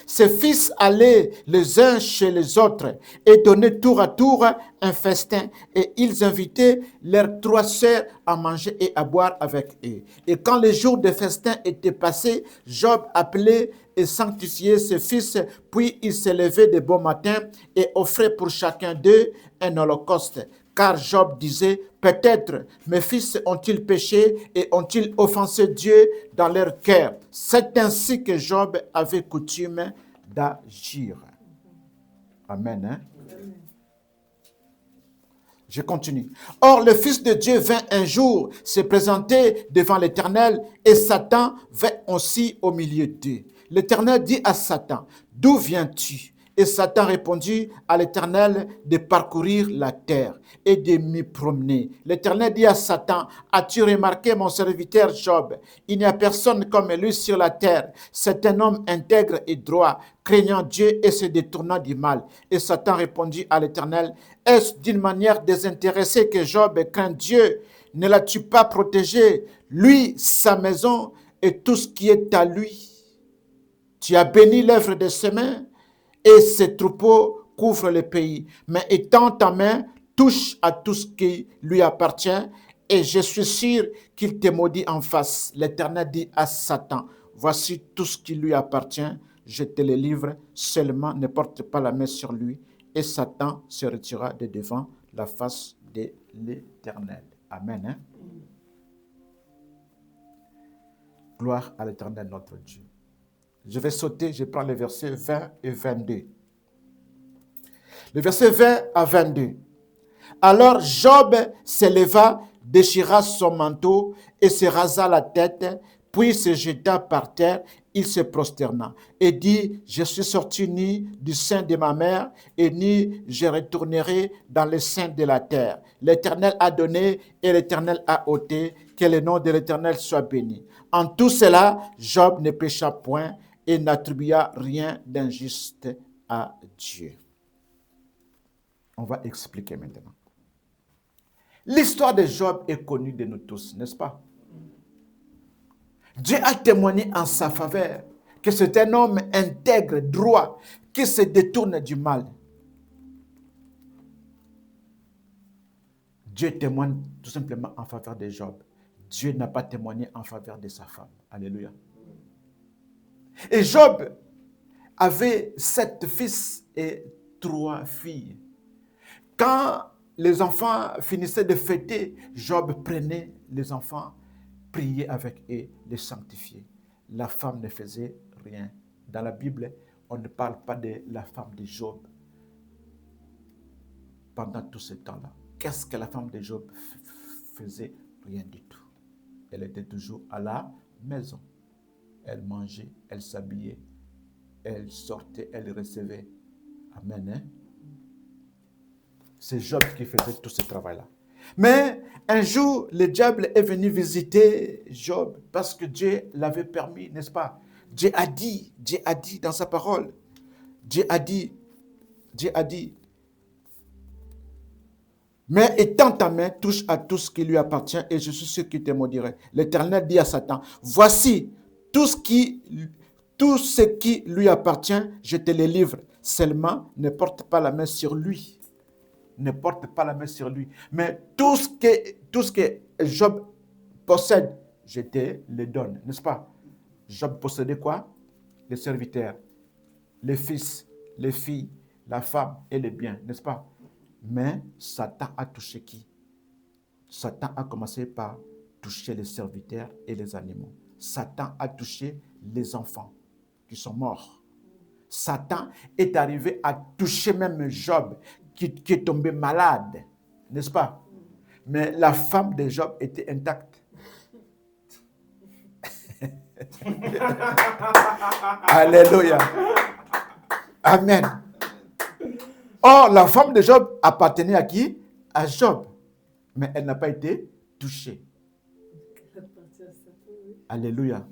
Ses fils allaient les uns chez les autres et donnaient tour à tour un festin. Et ils invitaient leurs 3 sœurs à manger et à boire avec eux. Et quand les jours de festin étaient passés, Job appelait et sanctifiait ses fils. Puis il se levait de bon matin et offrait pour chacun d'eux un holocauste. Car Job disait, peut-être mes fils ont-ils péché et ont-ils offensé Dieu dans leur cœur. C'est ainsi que Job avait coutume d'agir. Amen. Hein? Je continue. Or, le Fils de Dieu vint un jour se présenter devant l'Éternel et Satan vint aussi au milieu d'eux. L'Éternel dit à Satan, d'où viens-tu? Et Satan répondit à l'Éternel de parcourir la terre et de m'y promener. L'Éternel dit à Satan, as-tu remarqué mon serviteur Job? Il n'y a personne comme lui sur la terre. C'est un homme intègre et droit, craignant Dieu et se détournant du mal. Et Satan répondit à l'Éternel, est-ce d'une manière désintéressée que Job craint Dieu? Ne l'as-tu pas protégé, lui, sa maison et tout ce qui est à lui? Tu as béni l'œuvre de ses mains et ses troupeaux couvrent le pays. Mais étends ta main, touche à tout ce qui lui appartient et je suis sûr qu'il te maudit en face. L'Éternel dit à Satan, voici tout ce qui lui appartient, je te le livre, seulement ne porte pas la main sur lui. Et Satan se retira de devant la face de l'Éternel. Amen. Hein? Gloire à l'Éternel notre Dieu. Je vais sauter, je prends les versets 20 et 22. Le verset 20 à 22. Alors Job s'éleva, déchira son manteau et se rasa la tête, puis se jeta par terre, il se prosterna et dit, je suis sorti ni du sein de ma mère et ni je retournerai dans le sein de la terre. L'Éternel a donné et l'Éternel a ôté, que le nom de l'Éternel soit béni. En tout cela, Job ne pécha point et n'attribua rien d'injuste à Dieu. On va expliquer maintenant. L'histoire de Job est connue de nous tous, n'est-ce pas? Dieu a témoigné en sa faveur que c'est un homme intègre, droit, qui se détourne du mal. Dieu témoigne tout simplement en faveur de Job. Dieu n'a pas témoigné en faveur de sa femme. Alléluia. Et Job avait 7 fils et 3 filles. Quand les enfants finissaient de fêter, Job prenait les enfants, priait avec eux, les sanctifiait. La femme ne faisait rien. Dans la Bible, on ne parle pas de la femme de Job pendant tout ce temps-là. Qu'est-ce que la femme de Job faisait? Rien du tout. Elle était toujours à la maison. Elle mangeait, elle s'habillait, elle sortait, elle recevait. Amen. Hein? C'est Job qui faisait tout ce travail-là. Mais un jour, le diable est venu visiter Job parce que Dieu l'avait permis, n'est-ce pas? Dieu a dit dans sa parole, Dieu a dit, mais étends ta main, touche à tout ce qui lui appartient et je suis sûr qu'il te maudirait. L'Éternel dit à Satan, voici tout ce qui lui appartient, je te le livre. Seulement, ne porte pas la main sur lui. Ne porte pas la main sur lui. Mais tout ce que Job possède, je te le donne, n'est-ce pas? Job possédait quoi? Les serviteurs, les fils, les filles, la femme et les biens, n'est-ce pas? Mais Satan a touché qui? Satan a commencé par toucher les serviteurs et les animaux. Satan a touché les enfants qui sont morts. Satan est arrivé à toucher même Job, qui est tombé malade, n'est-ce pas? Mais la femme de Job était intacte. Alléluia. Amen. Or, la femme de Job appartenait à qui? À Job. Mais elle n'a pas été touchée. Alléluia.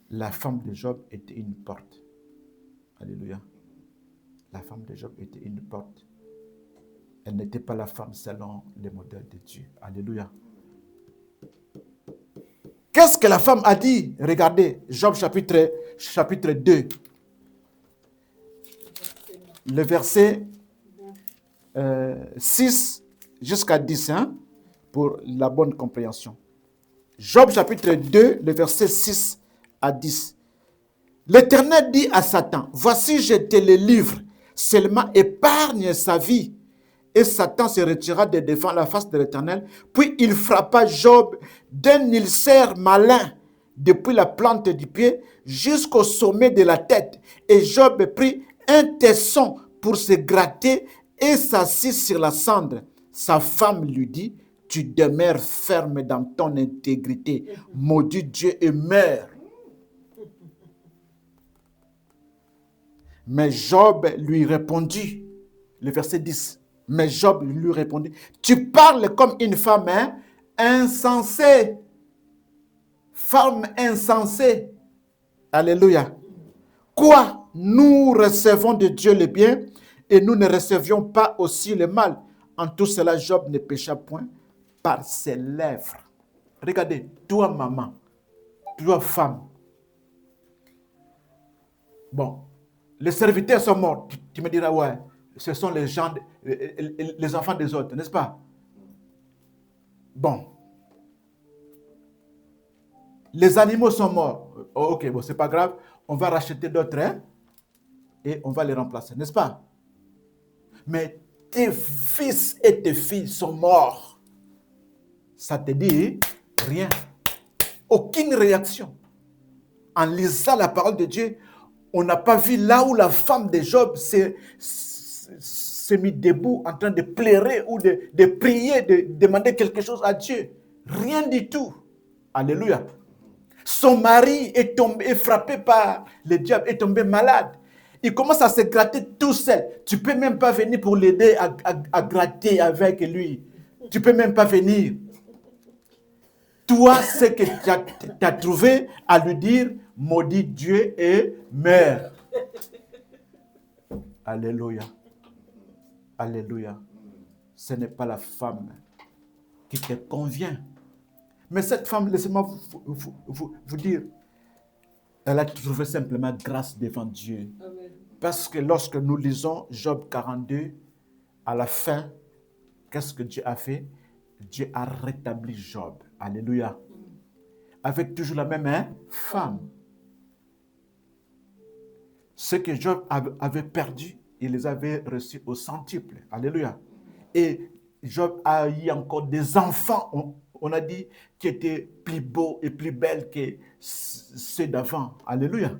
La femme de Job était une porte. Alléluia. La femme de Job était une porte. Elle n'était pas la femme selon les modèles de Dieu. Alléluia. Qu'est-ce que la femme a dit? Regardez, Job chapitre 2. Le verset 6 jusqu'à 10, hein, pour la bonne compréhension. Job chapitre 2, le verset 6 à 10. L'Éternel dit à Satan, voici je te le livre, seulement épargne sa vie. Et Satan se retira de devant la face de l'Éternel. Puis il frappa Job d'un ulcère malin depuis la plante du pied jusqu'au sommet de la tête. Et Job prit un tesson pour se gratter et s'assit sur la cendre. Sa femme lui dit, tu demeures ferme dans ton intégrité. Maudit Dieu et meurs. Mais Job lui répondit, le verset 10. Mais Job lui répondit, tu parles comme une femme insensée. Femme insensée. Alléluia. Quoi? Nous recevons de Dieu le bien et nous ne recevions pas aussi le mal. En tout cela, Job ne pécha point par ses lèvres. Regardez, toi maman, toi femme. Bon, les serviteurs sont morts. Tu me diras, ouais, ce sont les gens, les enfants des autres, n'est-ce pas? Bon. Les animaux sont morts. Oh, ok, bon, c'est pas grave. On va racheter d'autres, hein, et on va les remplacer, n'est-ce pas? Mais tes fils et tes filles sont morts. Ça te dit rien. Aucune réaction. en lisant la parole de Dieu, on n'a pas vu là où la femme de Job s'est mise debout en train de pleurer ou de prier, de demander quelque chose à Dieu. Rien du tout. Alléluia. Son mari est tombé, est frappé par le diable, est tombé malade. Il commence à se gratter tout seul. Tu ne peux même pas venir pour l'aider à gratter avec lui. Tu ne peux même pas venir. Toi, ce que tu as trouvé à lui dire, maudit Dieu et meurs. Alléluia. Alléluia. Ce n'est pas la femme qui te convient. Mais cette femme, laissez-moi vous dire, elle a trouvé simplement grâce devant Dieu. Amen. Parce que lorsque nous lisons Job 42, à la fin, qu'est-ce que Dieu a fait? Dieu a rétabli Job. Alléluia. Avec toujours la même femme. Ce que Job avait perdu, il les avait reçus au centuple. Alléluia. Et Job a eu encore des enfants, on a dit, qui étaient plus beaux et plus belles que ceux d'avant. Alléluia.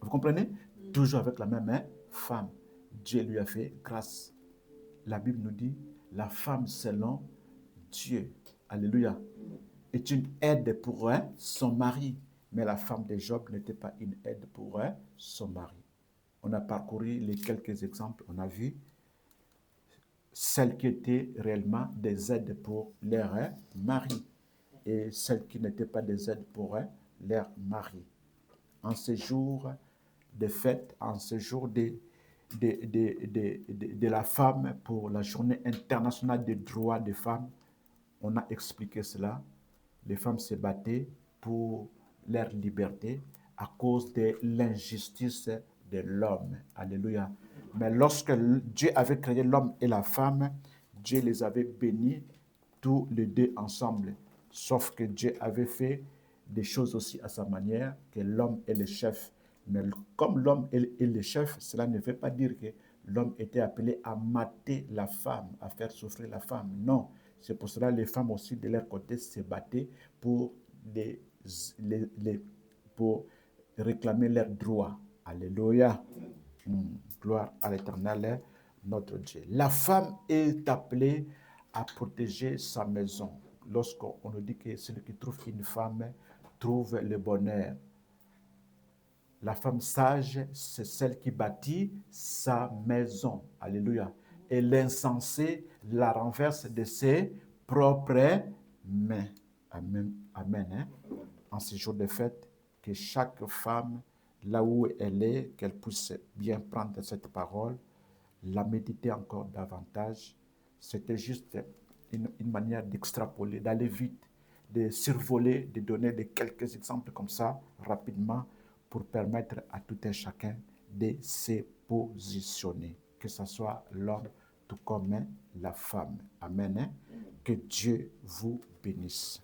Vous comprenez? Toujours avec la même femme. Dieu lui a fait grâce. La Bible nous dit, la femme selon Dieu. Alléluia. Est une aide pour son mari. Mais la femme de Job n'était pas une aide pour son mari. On a parcouru les quelques exemples, on a vu celles qui étaient réellement des aides pour leur mari et celles qui n'étaient pas des aides pour leur mari. En ce jour de fête, en ce jour de la femme pour la journée internationale des droits des femmes, on a expliqué cela. Les femmes se battaient pour leur liberté à cause de l'injustice de l'homme. Alléluia. Mais lorsque Dieu avait créé l'homme et la femme, Dieu les avait bénis tous les deux ensemble. Sauf que Dieu avait fait des choses aussi à sa manière, que l'homme est le chef. Mais comme l'homme est le chef, cela ne veut pas dire que l'homme était appelé à mater la femme, à faire souffrir la femme. Non. C'est pour cela que les femmes aussi, de leur côté, se battaient pour, pour réclamer leurs droits. Alléluia. Gloire à l'Éternel, notre Dieu. La femme est appelée à protéger sa maison. Lorsqu'on nous dit que celui qui trouve une femme trouve le bonheur. La femme sage, c'est celle qui bâtit sa maison. Alléluia. Et l'insensé la renverse de ses propres mains. Amen. Amen. Hein? En ce jour de fête, que chaque femme, là où elle est, qu'elle puisse bien prendre cette parole, la méditer encore davantage. C'était juste une manière d'extrapoler, d'aller vite, de survoler, de donner quelques exemples comme ça, rapidement, pour permettre à tout un chacun de se positionner, que ce soit l'homme tout comme la femme. Amen. Hein? Que Dieu vous bénisse.